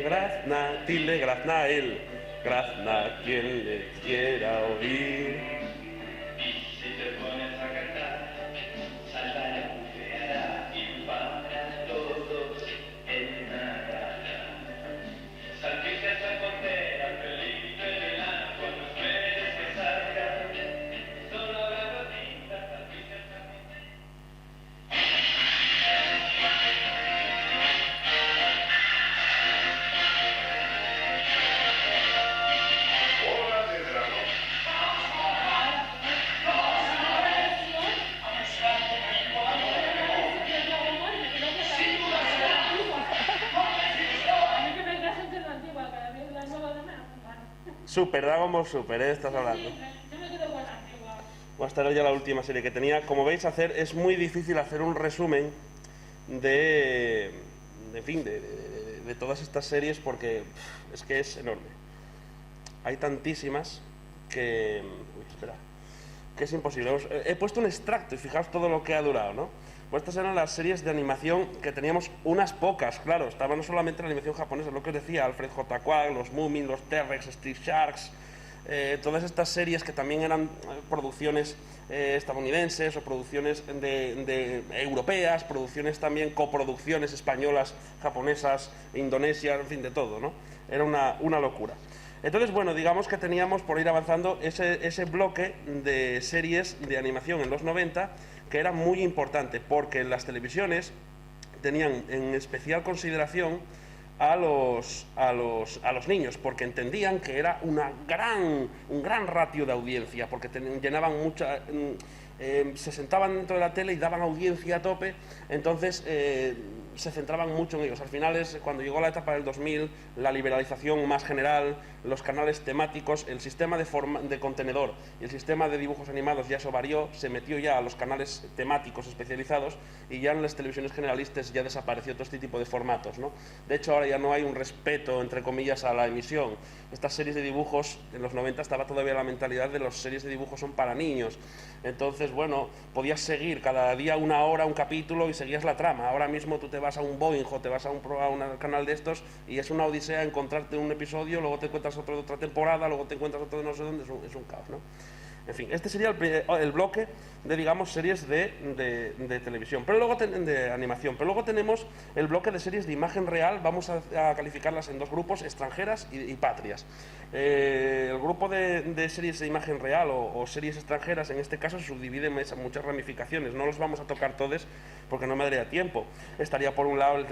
Grazna, tilde, grazna, él. Grazna, quien le quiera oír. Y si te pones a cantar, salta la bufeada y para todos en nada. Salpica esa portera, feliz de verano, cuando esperes que salga. Solo habrá gotitas, salpica esa portera. Super, Dragon Ball Super, estás hablando. Esta era ya la última serie que tenía. Como veis, es muy difícil hacer un resumen de todas estas series porque es que es enorme. Hay tantísimas que... que es imposible. He puesto un extracto y fijaos todo lo que ha durado, ¿no? Pues estas eran las series de animación que teníamos unas pocas, claro. Estaba no solamente la animación japonesa, lo que os decía, Alfred J. Quag, los Moomin, los T-Rex, Street Sharks, todas estas series que también eran producciones estadounidenses o producciones europeas, producciones también, coproducciones españolas, japonesas, indonesias, en fin, de todo, ¿no? Era una locura. Entonces, bueno, digamos que teníamos, por ir avanzando, ese bloque de series de animación en los 90 que era muy importante, porque en las televisiones tenían en especial consideración a los niños, porque entendían que era un gran ratio de audiencia, porque llenaban se sentaban dentro de la tele y daban audiencia a tope. Entonces se centraban mucho en ellos. Al final es cuando llegó la etapa del 2000, la liberalización más general, los canales temáticos, el sistema de contenedor y el sistema de dibujos animados ya eso varió, se metió ya a los canales temáticos especializados y ya en las televisiones generalistas ya desapareció todo este tipo de formatos, ¿no? De hecho, ahora ya no hay un respeto, entre comillas, a la emisión. Estas series de dibujos, en los 90 estaba todavía la mentalidad de las series de dibujos son para niños. Entonces, bueno, podías seguir cada día una hora un capítulo y seguías la trama. Ahora mismo tú te vas a un Boeing o te vas a un canal de estos y es una odisea encontrarte un episodio, luego te encuentras otro de otra temporada, luego te encuentras otro de no sé dónde, es un caos, ¿no? En fin, este sería el bloque de, digamos, series de televisión, pero luego de animación. Pero luego tenemos el bloque de series de imagen real, vamos a calificarlas en dos grupos, extranjeras y patrias. El grupo de series de imagen real o series extranjeras, en este caso, se subdivide en muchas ramificaciones. No los vamos a tocar todos porque no me daría tiempo. Estaría por un lado el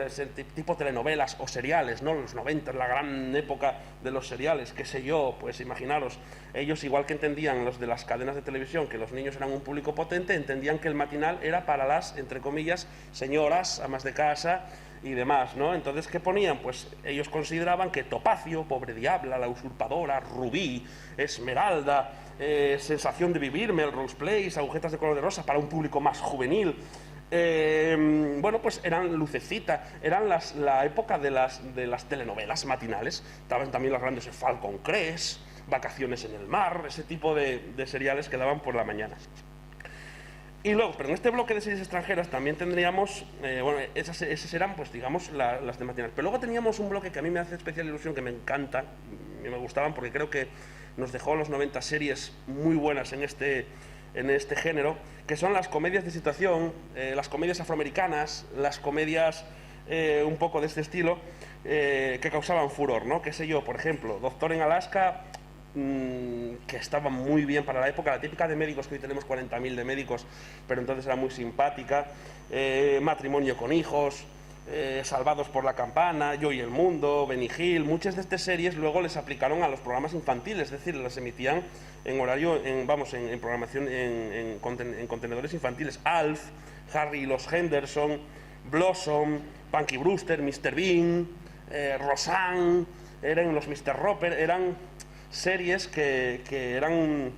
tipo telenovelas o seriales, ¿no? Los 90, la gran época de los seriales, qué sé yo, pues imaginaros, ellos igual que entendían los de las cadenas de televisión que los niños eran un público potente, entendían que el matinal era para las, entre comillas, señoras, amas de casa y demás, ¿no? Entonces, ¿qué ponían? Pues ellos consideraban que Topacio, Pobre Diabla, La Usurpadora, Rubí, Esmeralda, Sensación de Vivir, Melrose Place, Agujetas de color de rosa, para un público más juvenil. Bueno, pues eran lucecita, eran la época de las telenovelas matinales. Estaban también las grandes de Falcon Crest, Vacaciones en el mar, ese tipo de seriales que daban por la mañana. Y luego, pero en este bloque de series extranjeras también tendríamos, bueno, esas eran, pues digamos, las de matinal. Pero luego teníamos un bloque que a mí me hace especial ilusión, que me encanta, y me gustaban porque creo que nos dejó en los 90 series muy buenas en este género, que son las comedias de situación, las comedias afroamericanas, las comedias un poco de este estilo, que causaban furor, ¿no? Qué sé yo, por ejemplo, Doctor en Alaska, que estaba muy bien para la época, la típica de médicos, que hoy tenemos 40.000 de médicos, pero entonces era muy simpática, Matrimonio con hijos, Salvados por la Campana, Yo y el Mundo, Benny Hill. Muchas de estas series luego les aplicaron a los programas infantiles, es decir, las emitían en horario, en programación, en contenedores infantiles. Alf, Harry y los Henderson, Blossom, Punky Brewster, Mr. Bean, Roseanne, eran los Mr. Roper, eran series que eran,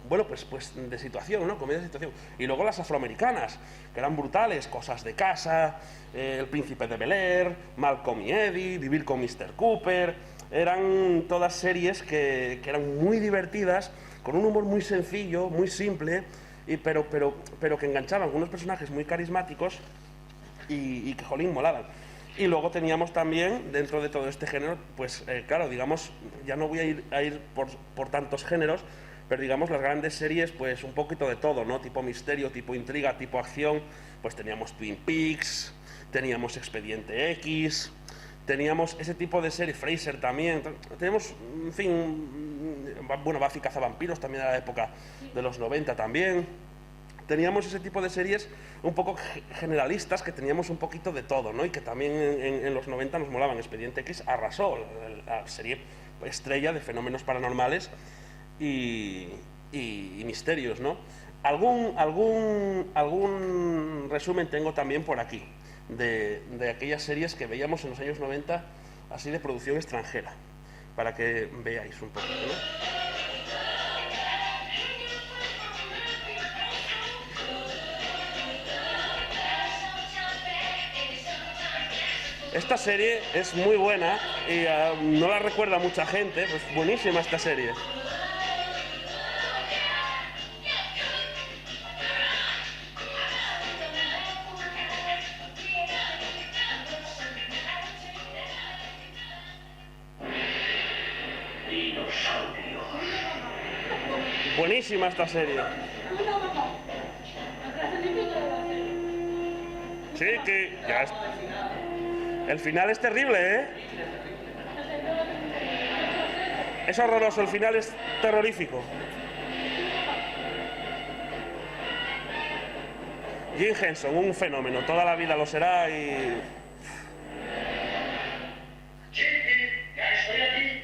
bueno, pues de situación, ¿no? Comedia de situación. Y luego las afroamericanas, que eran brutales, Cosas de casa, El Príncipe de Bel-Air, Malcolm y Eddie, Vivir con Mr. Cooper. Eran todas series que eran muy divertidas, con un humor muy sencillo, muy simple, pero que enganchaban con unos personajes muy carismáticos y que, jolín, molaban. Y luego teníamos también, dentro de todo este género, pues claro, digamos, ya no voy a ir por tantos géneros, pero digamos las grandes series, pues un poquito de todo, ¿no? Tipo misterio, tipo intriga, tipo acción. Pues teníamos Twin Peaks, teníamos Expediente X, teníamos ese tipo de series, Frasier también, tenemos, en fin, bueno, Buffy cazavampiros también era la época de los 90 también. Teníamos ese tipo de series un poco generalistas, que teníamos un poquito de todo, ¿no? Y que también en los 90 nos molaban. Expediente X arrasó, la serie estrella de fenómenos paranormales y misterios, ¿no? Algún resumen tengo también por aquí de aquellas series que veíamos en los años 90, así de producción extranjera, para que veáis un poquito, ¿no? Esta serie es muy buena y no la recuerda mucha gente, pues buenísima esta serie. Buenísima esta serie. Sí, que ya es... El final es terrible, ¿eh? Es horroroso, el final es terrorífico. Jim Henson, un fenómeno, toda la vida lo será y... Ya estoy aquí.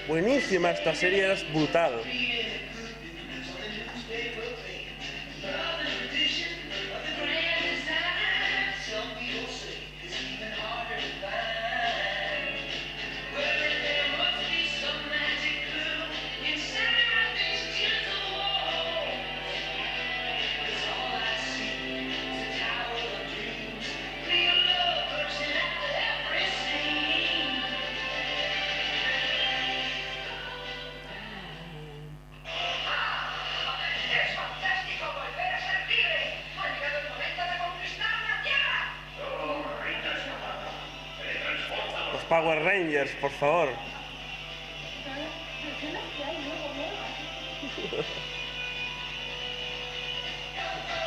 Buenísima esta serie, es brutal. ¡Es fantástico volver a ser libre! ¡Ha llegado el momento de conquistar la Tierra! ¡Oh, Rita escapada! ¡Teletransporta! Los Power Rangers, por favor.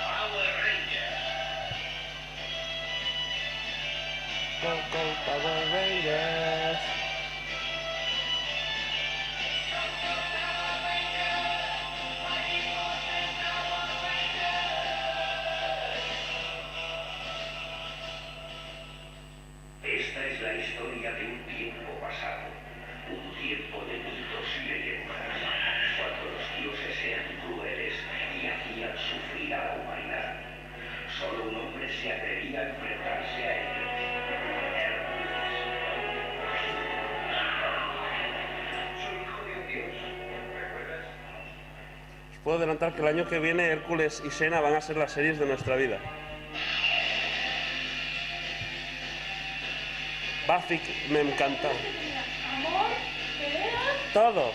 ¡Power Ranger! Go, go, Power Rangers. Esta es la historia de un tiempo pasado, un tiempo de mitos y leyendas, cuando los dioses eran crueles y hacían sufrir a la humanidad. Solo un hombre se atrevía a enfrentarse a ellos. Hércules. Soy hijo de un dios, ¿recuerdas? Os puedo adelantar que el año que viene Hércules y Xena van a ser las series de nuestra vida. Buffy me encanta. Amor, peleas, Todo.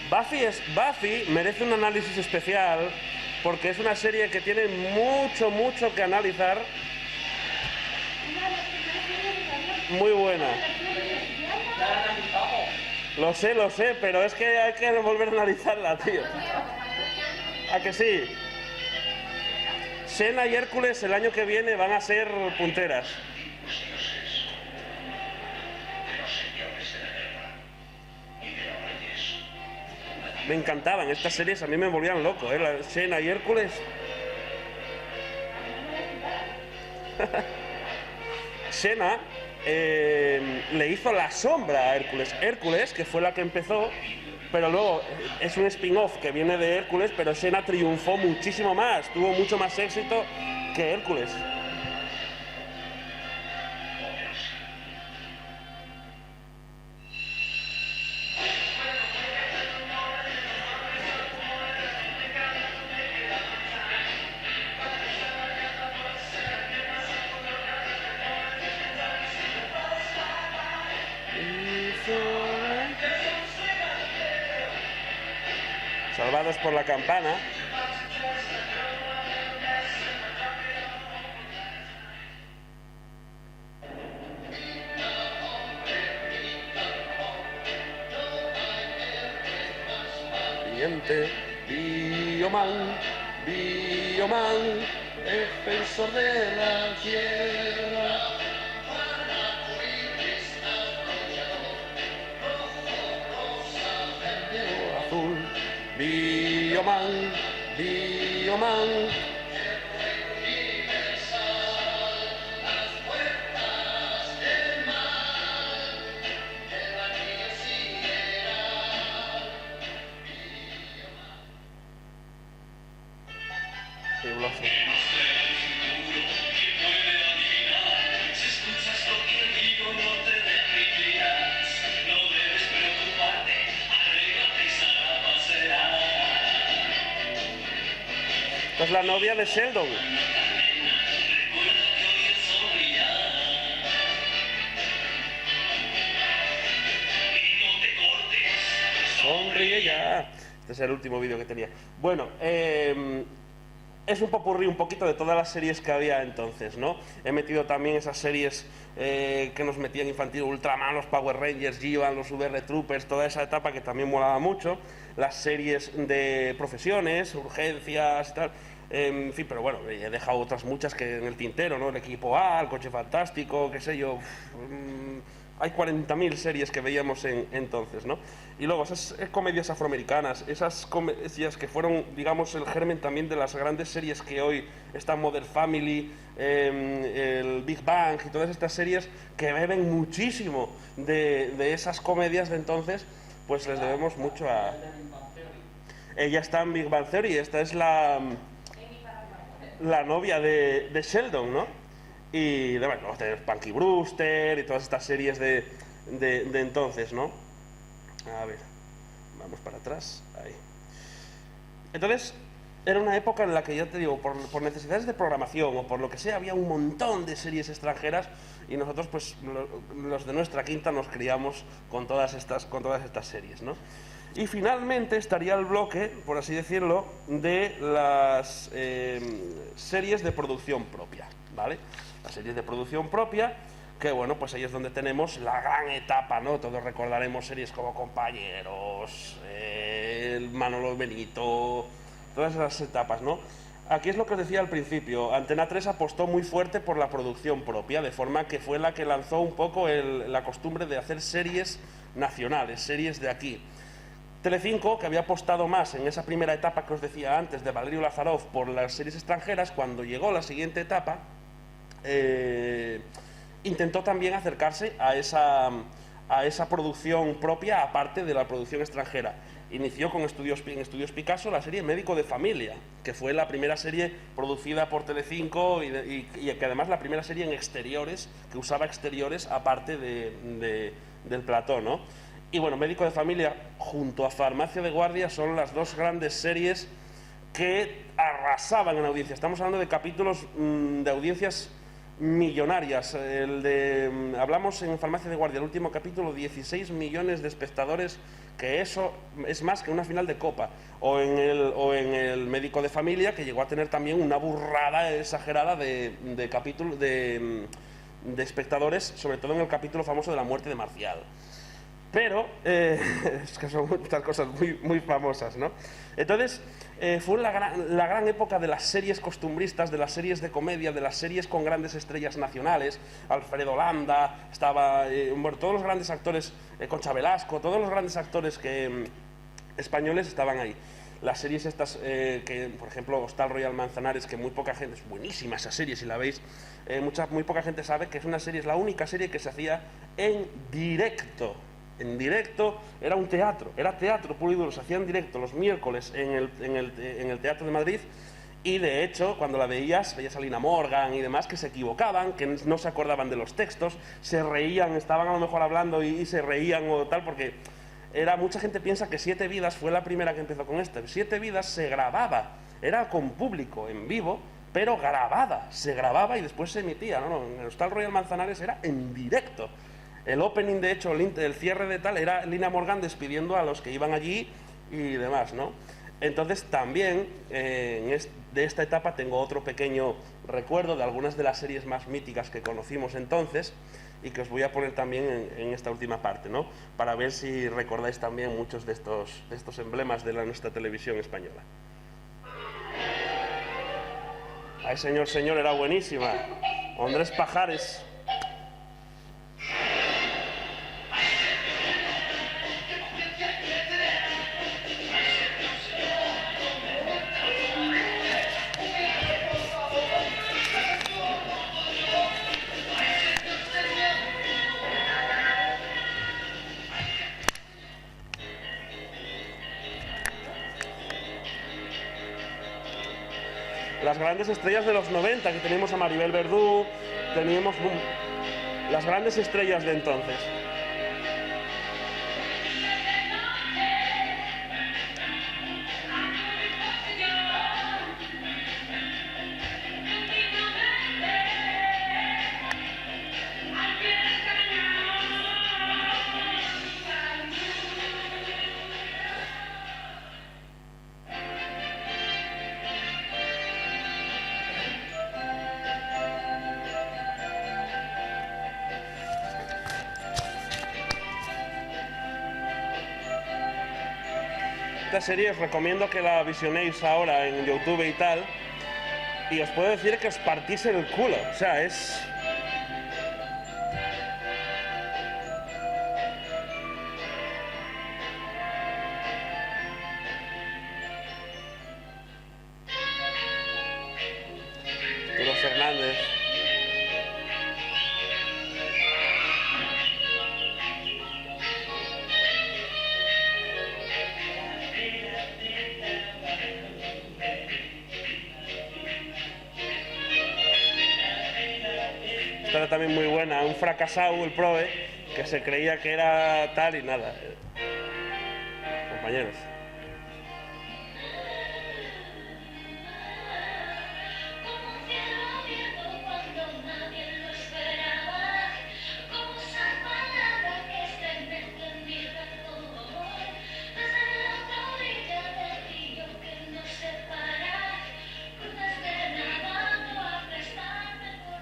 vampiros. Buffy merece un análisis especial porque es una serie que tiene mucho que analizar. Una de las primeras series de Muy buena. la Lo sé, pero es que hay que volver a analizarla, tío. ¿A que sí? Xena y Hércules el año que viene van a ser punteras. Los dioses, de los señores de la guerra y de los reyes. Me encantaban estas series, a mí me volvían loco, ¿eh? Xena y Hércules. Xena le hizo la sombra a Hércules. Hércules, que fue la que empezó, pero luego es un spin-off que viene de Hércules, pero Xena triunfó muchísimo más, tuvo mucho más éxito que Hércules. Salvados por la campana. Siguiente. Bioman, defensor de la tierra. Azul. Bioman. Qué golazo. Si escuchas lo que digo, no te reprimirás. No debes preocuparte, arréglate y sal a pasear. Esta es la novia de Sheldon. Recuerda que hoy el sol brilla. Y no te cortes. Sonríe ya. Este es el último vídeo que tenía. Bueno, es un popurrí un poquito de todas las series que había entonces, ¿no? He metido también esas series que nos metían infantil, Ultraman, los Power Rangers, G-Van, los VR Troopers, toda esa etapa que también molaba mucho. Las series de profesiones, urgencias y tal. En fin, pero bueno, he dejado otras muchas que en el tintero, ¿no? El equipo A, el coche fantástico, qué sé yo. hay 40.000 series que veíamos entonces, ¿no? Y luego esas comedias afroamericanas, esas comedias que fueron, digamos, el germen también de las grandes series que hoy están, Modern Family, el Big Bang y todas estas series que beben muchísimo de esas comedias de entonces, pues les debemos mucho a... Ella está en Big Bang Theory, esta es la novia de Sheldon, ¿no? Y bueno, luego tenemos Punky Brewster y todas estas series de entonces, ¿no? A ver, vamos para atrás, ahí. Entonces, era una época en la que, ya te digo, por necesidades de programación o por lo que sea, había un montón de series extranjeras y nosotros, pues, los de nuestra quinta nos criamos con todas estas series, ¿no? Y finalmente estaría el bloque, por así decirlo, de las series de producción propia, ¿vale? Las series de producción propia, que bueno, pues ahí es donde tenemos la gran etapa, ¿no? Todos recordaremos series como Compañeros, el Manolo Benito, todas esas etapas, ¿no? Aquí es lo que os decía al principio, Antena 3 apostó muy fuerte por la producción propia, de forma que fue la que lanzó un poco la costumbre de hacer series nacionales, series de aquí. Telecinco, que había apostado más en esa primera etapa que os decía antes de Valerio Lázarov por las series extranjeras, cuando llegó la siguiente etapa, intentó también acercarse a esa producción propia, aparte de la producción extranjera. Inició en Estudios Picasso la serie Médico de Familia, que fue la primera serie producida por Telecinco y que además la primera serie en exteriores, que usaba exteriores aparte del plató, ¿no? Y bueno, Médico de Familia junto a Farmacia de Guardia son las dos grandes series que arrasaban en audiencia. Estamos hablando de capítulos de audiencias millonarias. Hablamos en Farmacia de Guardia, el último capítulo, 16 millones de espectadores, que eso es más que una final de Copa. O en el Médico de Familia, que llegó a tener también una burrada exagerada de espectadores, sobre todo en el capítulo famoso de la muerte de Marcial. Pero es que son muchas cosas muy, muy famosas, ¿no? Entonces, fue la gran época de las series costumbristas, de las series de comedia, de las series con grandes estrellas nacionales. Alfredo Landa, estaba, bueno, todos los grandes actores, Concha Velasco, todos los grandes actores españoles estaban ahí. Las series estas, que por ejemplo Hostal Royal Manzanares, que muy poca gente, es buenísima esa serie si la veis, muy poca gente sabe que es la única serie que se hacía en directo. En directo, era un teatro, era teatro puro y duro, se hacía en directo los miércoles en el Teatro de Madrid, y de hecho cuando la veías a Lina Morgan y demás, que se equivocaban, que no se acordaban de los textos, se reían, estaban a lo mejor hablando y se reían o tal, porque mucha gente piensa que Siete Vidas fue la primera que empezó con esto. Siete Vidas se grababa, era con público en vivo, pero grabada, se grababa y después se emitía, ¿no? En el Hostal Royal Manzanares era en directo. El opening, de hecho, el cierre de tal, era Lina Morgan despidiendo a los que iban allí y demás, ¿no? Entonces también de esta etapa tengo otro pequeño recuerdo de algunas de las series más míticas que conocimos entonces y que os voy a poner también en esta última parte, ¿no? Para ver si recordáis también muchos de estos emblemas de nuestra televisión española. Ay, señor, era buenísima. Andrés Pajares. Las grandes estrellas de los 90, que teníamos a Maribel Verdú, teníamos las grandes estrellas de entonces. Esta serie os recomiendo que la visionéis ahora en YouTube y tal, y os puedo decir que os partís el culo, o sea, es... Fernández. Esta era también muy buena, un fracasado, el proe, que se creía que era tal y nada. Compañeros. Como un cielo abierto cuando nadie lo esperaba, como esa palabra que está entendida como amor, desde la otra orilla del río que nos separa, cruzas de nadando a prestarme por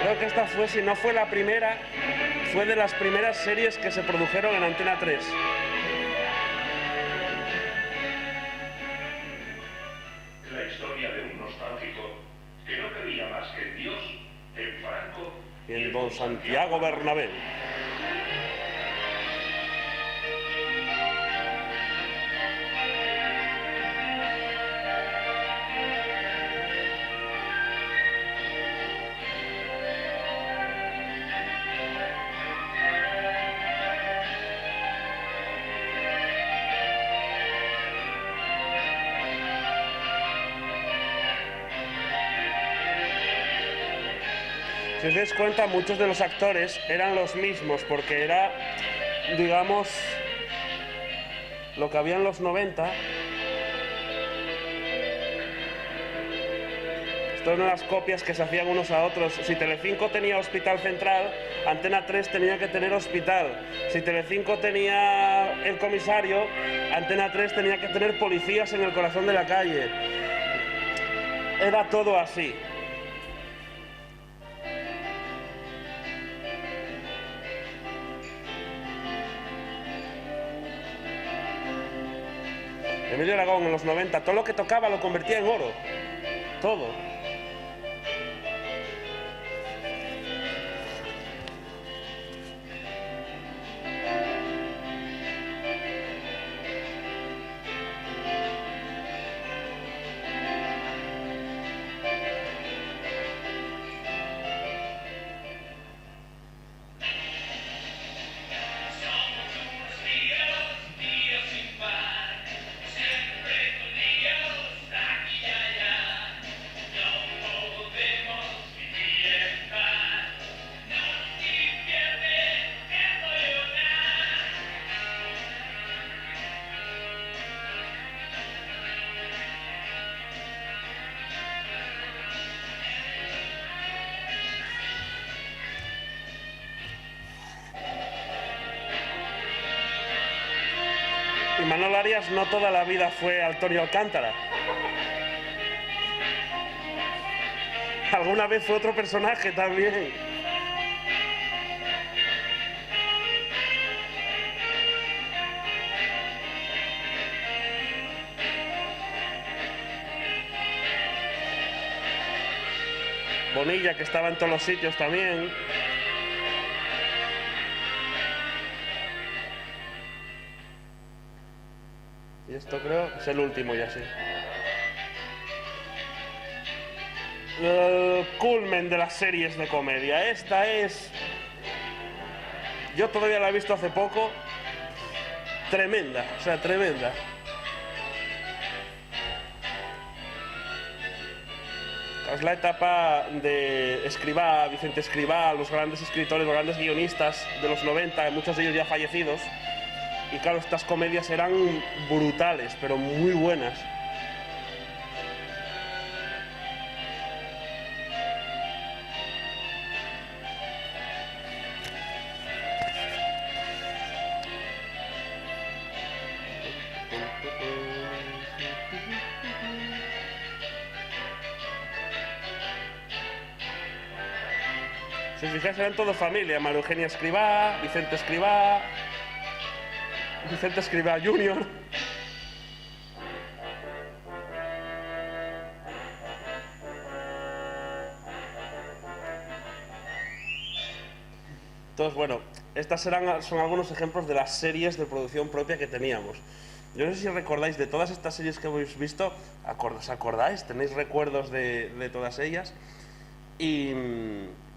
Creo que esta fue, si no fue la primera, fue de las primeras series que se produjeron en Antena 3. La historia de un nostálgico que no creía más que en Dios, en Franco Y en Don Santiago Bernabé. Si os dais cuenta, muchos de los actores eran los mismos, porque era, digamos, lo que había en los 90. Esto eran las copias que se hacían unos a otros. Si Telecinco tenía Hospital Central, Antena 3 tenía que tener Hospital. Si Telecinco tenía El Comisario, Antena 3 tenía que tener Policías en el Corazón de la Calle. Era todo así. Emilio Aragón en los 90, todo lo que tocaba lo convertía en oro. Todo. Y Manolo Arias no toda la vida fue Antonio Alcántara. Alguna vez fue otro personaje también. Bonilla, que estaba en todos los sitios también. Y esto creo es el último ya, sí. El culmen de las series de comedia. Esta es... Yo todavía la he visto hace poco. Tremenda, o sea, tremenda. Es la etapa de Escrivá, Vicente Escrivá, los grandes escritores, los grandes guionistas de los 90, muchos de ellos ya fallecidos. Y claro, estas comedias eran brutales, pero muy buenas. Si os fijáis, eran todo familia. María Eugenia Escrivá, Vicente Escrivá Jr. Entonces, bueno, estas son algunos ejemplos de las series de producción propia que teníamos. Yo no sé si recordáis de todas estas series que habéis visto, ¿os acordáis? ¿Tenéis recuerdos de todas ellas? Y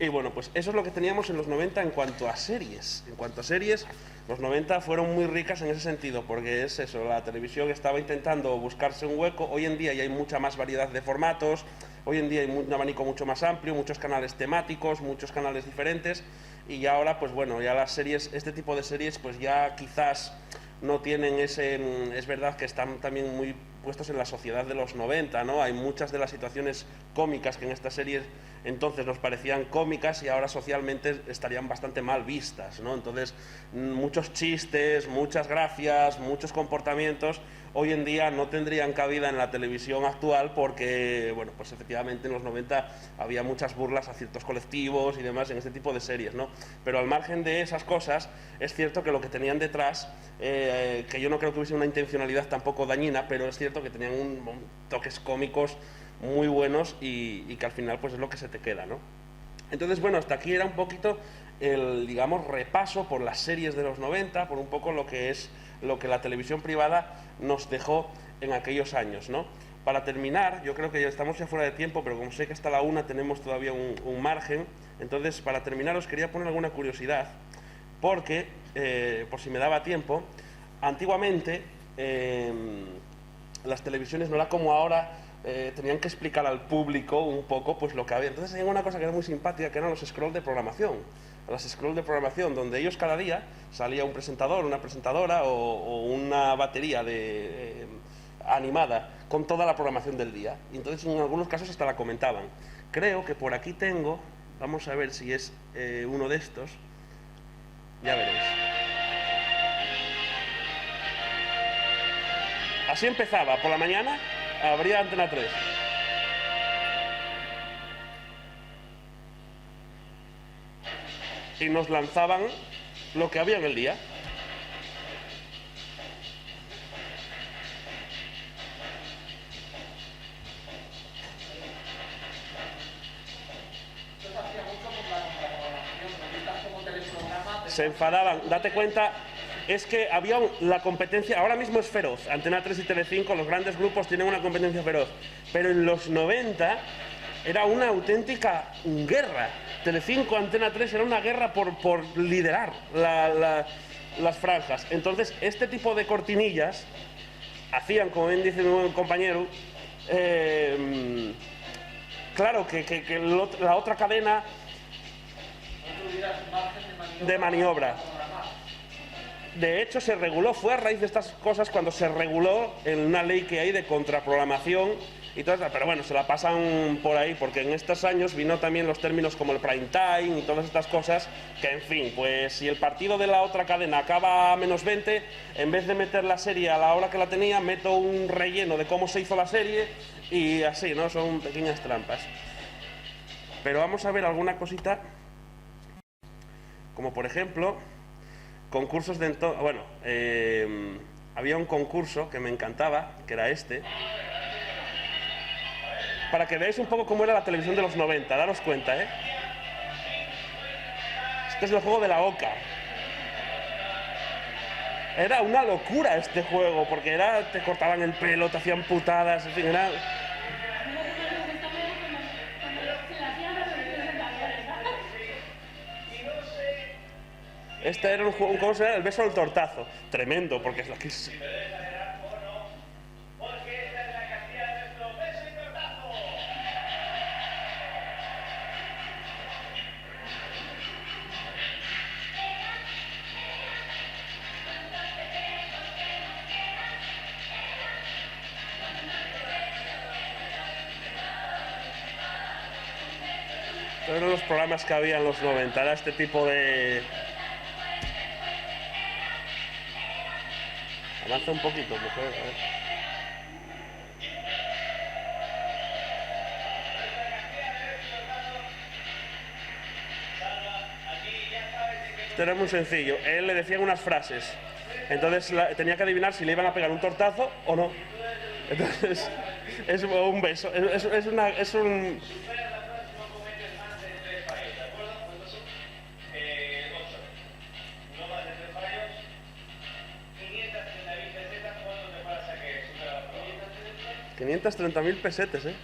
bueno, pues eso es lo que teníamos en los 90 en cuanto a series. En cuanto a series, los 90 fueron muy ricas en ese sentido, porque es eso, la televisión estaba intentando buscarse un hueco. Hoy en día ya hay mucha más variedad de formatos, hoy en día hay un abanico mucho más amplio, muchos canales temáticos, muchos canales diferentes, y ya ahora, pues bueno, ya las series, este tipo de series, pues ya quizás no tienen ese... Es verdad que están también muy puestos en la sociedad de los 90, ¿no? Hay muchas de las situaciones cómicas que en estas series entonces nos parecían cómicas y ahora socialmente estarían bastante mal vistas, ¿no? Entonces, muchos chistes, muchas gracias, muchos comportamientos hoy en día no tendrían cabida en la televisión actual porque, bueno, pues efectivamente en los 90 había muchas burlas a ciertos colectivos y demás en este tipo de series, ¿no? Pero al margen de esas cosas, es cierto que lo que tenían detrás, que yo no creo que hubiese una intencionalidad tampoco dañina, pero es cierto que tenían toques cómicos muy buenos y que al final pues es lo que se te queda, ¿no? Entonces, bueno, hasta aquí era un poquito el, digamos, repaso por las series de los 90, por un poco lo que la televisión privada nos dejó en aquellos años, ¿no? Para terminar, yo creo que ya estamos ya fuera de tiempo, pero como sé que hasta la 1 tenemos todavía un margen, entonces para terminar os quería poner alguna curiosidad, porque, por si me daba tiempo, antiguamente las televisiones no era como ahora, tenían que explicar al público un poco pues lo que había. Entonces había una cosa que era muy simpática, que eran los scrolls de programación. Las scrolls de programación, donde ellos cada día salía un presentador, una presentadora o una batería animada con toda la programación del día. Y entonces en algunos casos hasta la comentaban. Creo que por aquí tengo, vamos a ver si es uno de estos, ya veréis. Así empezaba, por la mañana abría Antena 3. Y nos lanzaban lo que había en el día. Se enfadaban, date cuenta, es que había la competencia, ahora mismo es feroz, Antena 3 y Telecinco, los grandes grupos tienen una competencia feroz, pero en los 90 era una auténtica guerra. Telecinco, Antena 3, era una guerra por liderar las franjas. Entonces, este tipo de cortinillas hacían, como bien dice mi compañero, claro, que la otra cadena de maniobra. De hecho, se reguló, fue a raíz de estas cosas cuando se reguló en una ley que hay de contraprogramación y todo eso, pero bueno, se la pasan por ahí porque en estos años vino también los términos como el prime time y todas estas cosas que, en fin, pues si el partido de la otra cadena acaba a -20, en vez de meter la serie a la hora que la tenía, meto un relleno de cómo se hizo la serie y así, ¿no? Son pequeñas trampas. Pero vamos a ver alguna cosita, como por ejemplo concursos de entonces. Bueno, había un concurso que me encantaba, que era este, para que veáis un poco cómo era la televisión de los 90, daros cuenta, ¿eh? Este es el juego de la oca. Era una locura este juego, porque te cortaban el pelo, te hacían putadas, en fin, era... Este era un juego, ¿cómo se llama? El beso del tortazo. Tremendo, porque es lo que es... Todos los programas que había en los 90, era este tipo de... Avanza un poquito, mujer, a ver. Esto era muy sencillo. Él le decían unas frases. Entonces tenía que adivinar si le iban a pegar un tortazo o no. Entonces, es un beso. Es un... $530.000 pesetes, ¿eh?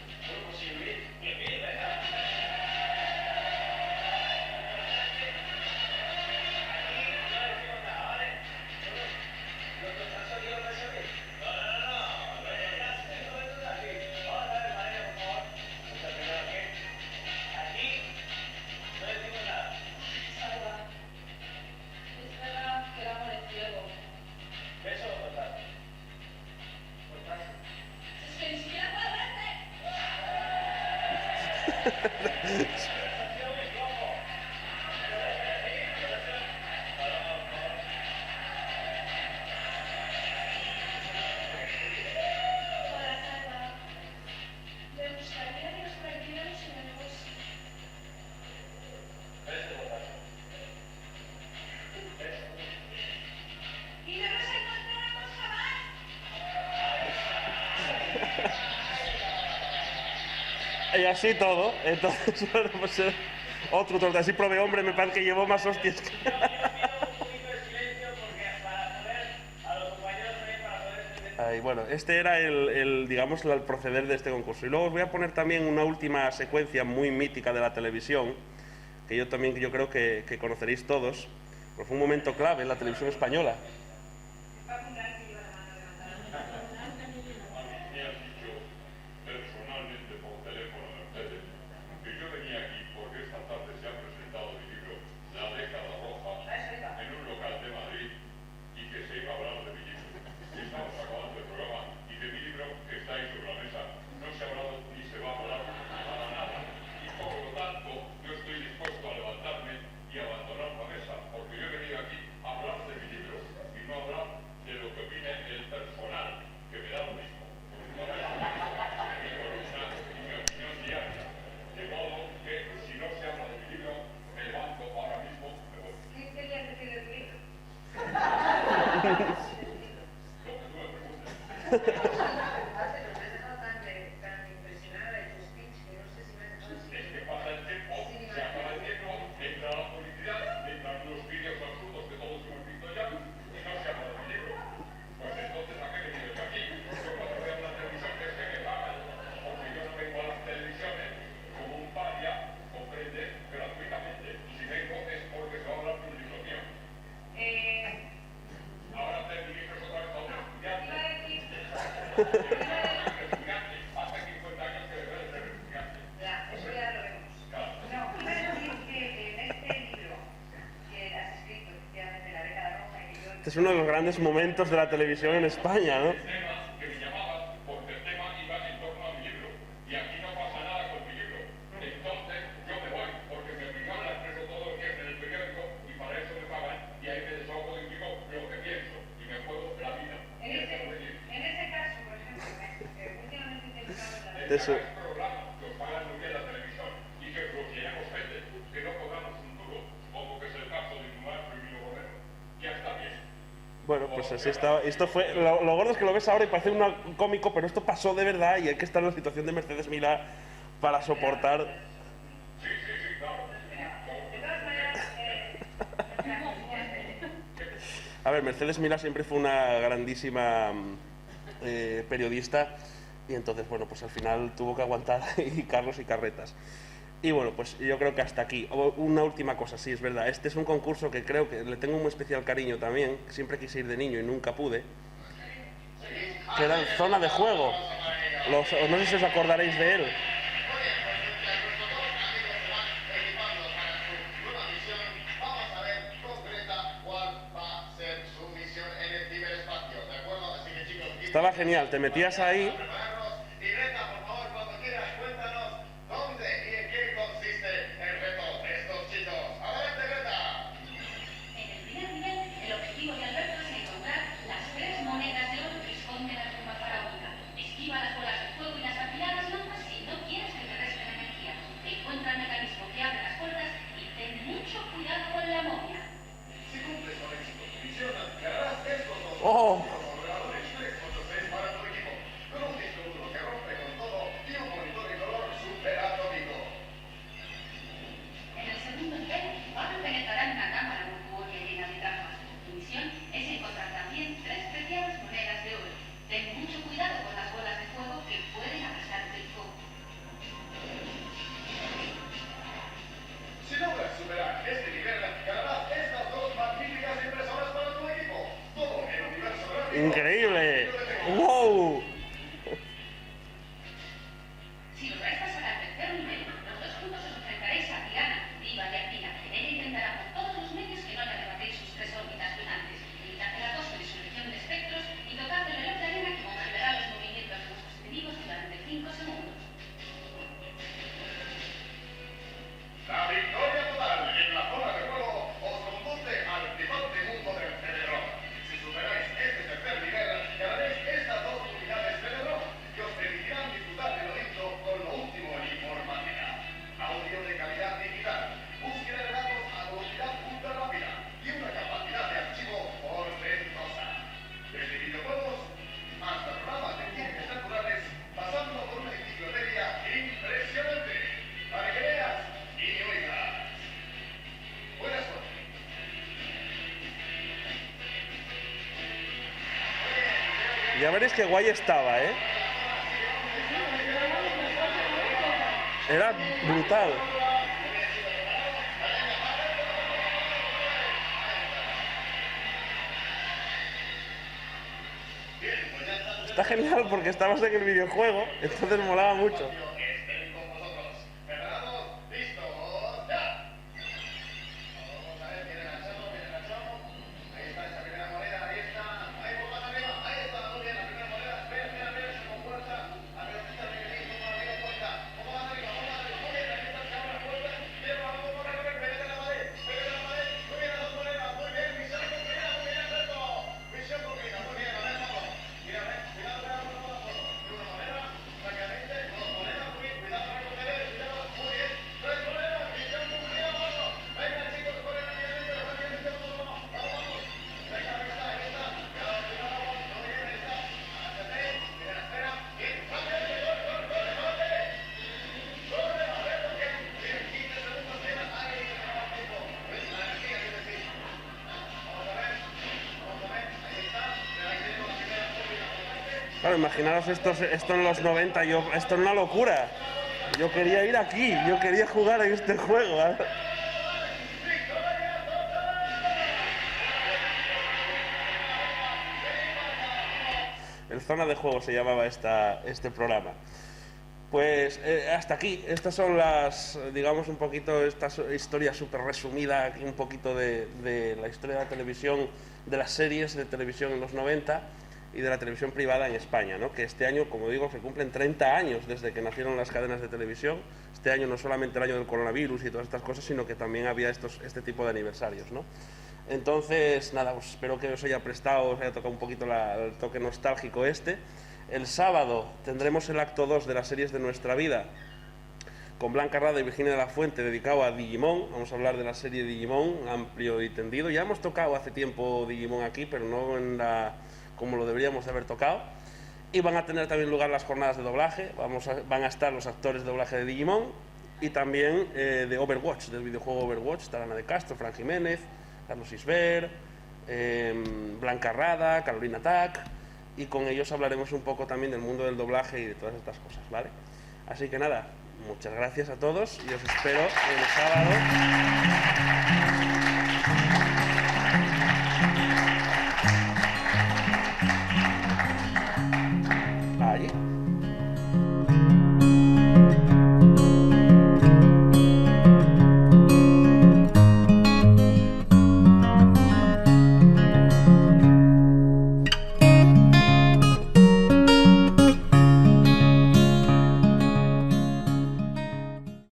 Y así todo. Entonces, bueno, pues otro torneo. Así probé hombre, me parece que llevó más hostias que... Ay, bueno, este era digamos, el proceder de este concurso. Y luego os voy a poner también una última secuencia muy mítica de la televisión, que yo creo que conoceréis todos, porque fue un momento clave en la televisión española. Este es uno de los grandes momentos de la televisión en España, ¿no? Eso. Bueno, pues así estaba. Esto fue. Lo gordo es que lo ves ahora y parece un cómico, pero esto pasó de verdad y hay que estar en la situación de Mercedes Milá para soportar. A ver, Mercedes Milá siempre fue una grandísima periodista y entonces, bueno, pues al final tuvo que aguantar y Carlos y carretas. Y bueno, pues yo creo que hasta aquí. Una última cosa, sí, es verdad. Este es un concurso que creo que le tengo un especial cariño también, que siempre quise ir de niño y nunca pude. Que era Zona de Juego. No sé si os acordaréis de él. Estaba genial, te metías ahí. ¡Oh! En el segundo nivel, Pablo penetrará en una cámara montuosa y llena de trampas. Tu misión es encontrar también 3 preciadas monedas de oro. Ten mucho cuidado con las bolas de fuego que pueden arrasarte el foco. Si logras superar este nivel, ganarás estas 2 magníficas impresoras para tu equipo. Todo el universo gráfico. ¡Increíble! ¡Wow! Si lográis pasar al tercer nivel, los 2 juntos os enfrentaréis a Diana, Diva y Actina. Ella intentará por todos los medios que no haya de batir sus 3 órbitas lunares, evitar la dosis de selección de espectros y tocar del reloj de arena que congelará los movimientos de vuestros enemigos durante 5 segundos. La victoria total en la zona de juego os conduce al flipante mundo del Cerebro. Si superáis este tercer nivel, ganaréis estas 2 unidades Cerebro que os permitirán disfrutar de lo dicho con lo último en informática. Audio de calidad digital, búsqueda de datos a velocidad ultra rápida y una capacidad de archivo portentosa. Desde videojuegos hasta programas de ciencias naturales, pasando por una enciclopedia impresionante. Para que veas y oigas. Buena suerte. Ya veréis qué guay estaba, ¿eh? Era brutal. Está genial porque estabas en el videojuego, entonces molaba mucho. Estén con vosotros. ¿Preparados? ¿Listos? ¡Ya! Vamos a ver, viene enganchado, viene enganchado. Ahí está esa primera moneda, ahí está. Ahí por más arriba, ahí está, muy bien, la primera moneda. Espera, espera, espera, se compuerta. A ver, está el mecanismo, por arriba, puerta. Poco más arriba, muy bien, ahí está, se abre la puerta. Bien, vamos, corre, corre, pégate a la pared, pégate a la pared. Muy bien, las 2 monedas, muy bien, misión cumplida, muy bien, Alberto. Misión cumplida, muy bien, a ver, vamos. Mira, a ver, cuidado, cuidado, cuidado, cuidado. Una moneda, rápidamente, 2 monedas, muy bien, cuidado, retroceder, cuidado, muy bien. 3 monedas, misión cumplida, vamos. Venga, chicos, corren rápidamente, vamos, vamos. Venga, ahí está, ahí está. Cuidado, cuidado, muy bien, ahí está. Agáchate, mira, espera, bien, rápidamente, corre, corre, corre, corre. Corre, a ver, porque bien, 15 segundos quedan. Ahí, se acaba el tiempo. Pues la energía que decís. Vamos a ver, ahí está. Ahí tenemos la primera tópica por delante. Claro, imaginaros esto en los 90, esto es una locura. Yo quería ir aquí, yo quería jugar en este juego, ¿eh? El Zona de Juego se llamaba este programa. Pues hasta aquí, estas son las, digamos, un poquito esta historia súper resumida, aquí un poquito de la historia de la televisión, de las series de televisión en los 90 y de la televisión privada en España, ¿no? Que este año, como digo, se cumplen 30 años desde que nacieron las cadenas de televisión. Este año no solamente el año del coronavirus y todas estas cosas, sino que también había este tipo de aniversarios, ¿no? Entonces, nada, pues espero que os haya prestado, os haya tocado un poquito el toque nostálgico este. El sábado tendremos el acto 2 de las series de nuestra vida con Blanca Rada y Virginia de la Fuente, dedicado a Digimon. Vamos a hablar de la serie Digimon, amplio y tendido. Ya hemos tocado hace tiempo Digimon aquí, pero no como lo deberíamos de haber tocado. Y van a tener también lugar las jornadas de doblaje. Van a estar los actores de doblaje de Digimon y también de Overwatch, del videojuego Overwatch. Estará Ana de Castro, Fran Jiménez, Carlos Isber, Blanca Rada, Carolina Tac, y con ellos hablaremos un poco también del mundo del doblaje y de todas estas cosas, ¿vale? Así que nada, muchas gracias a todos y os espero el sábado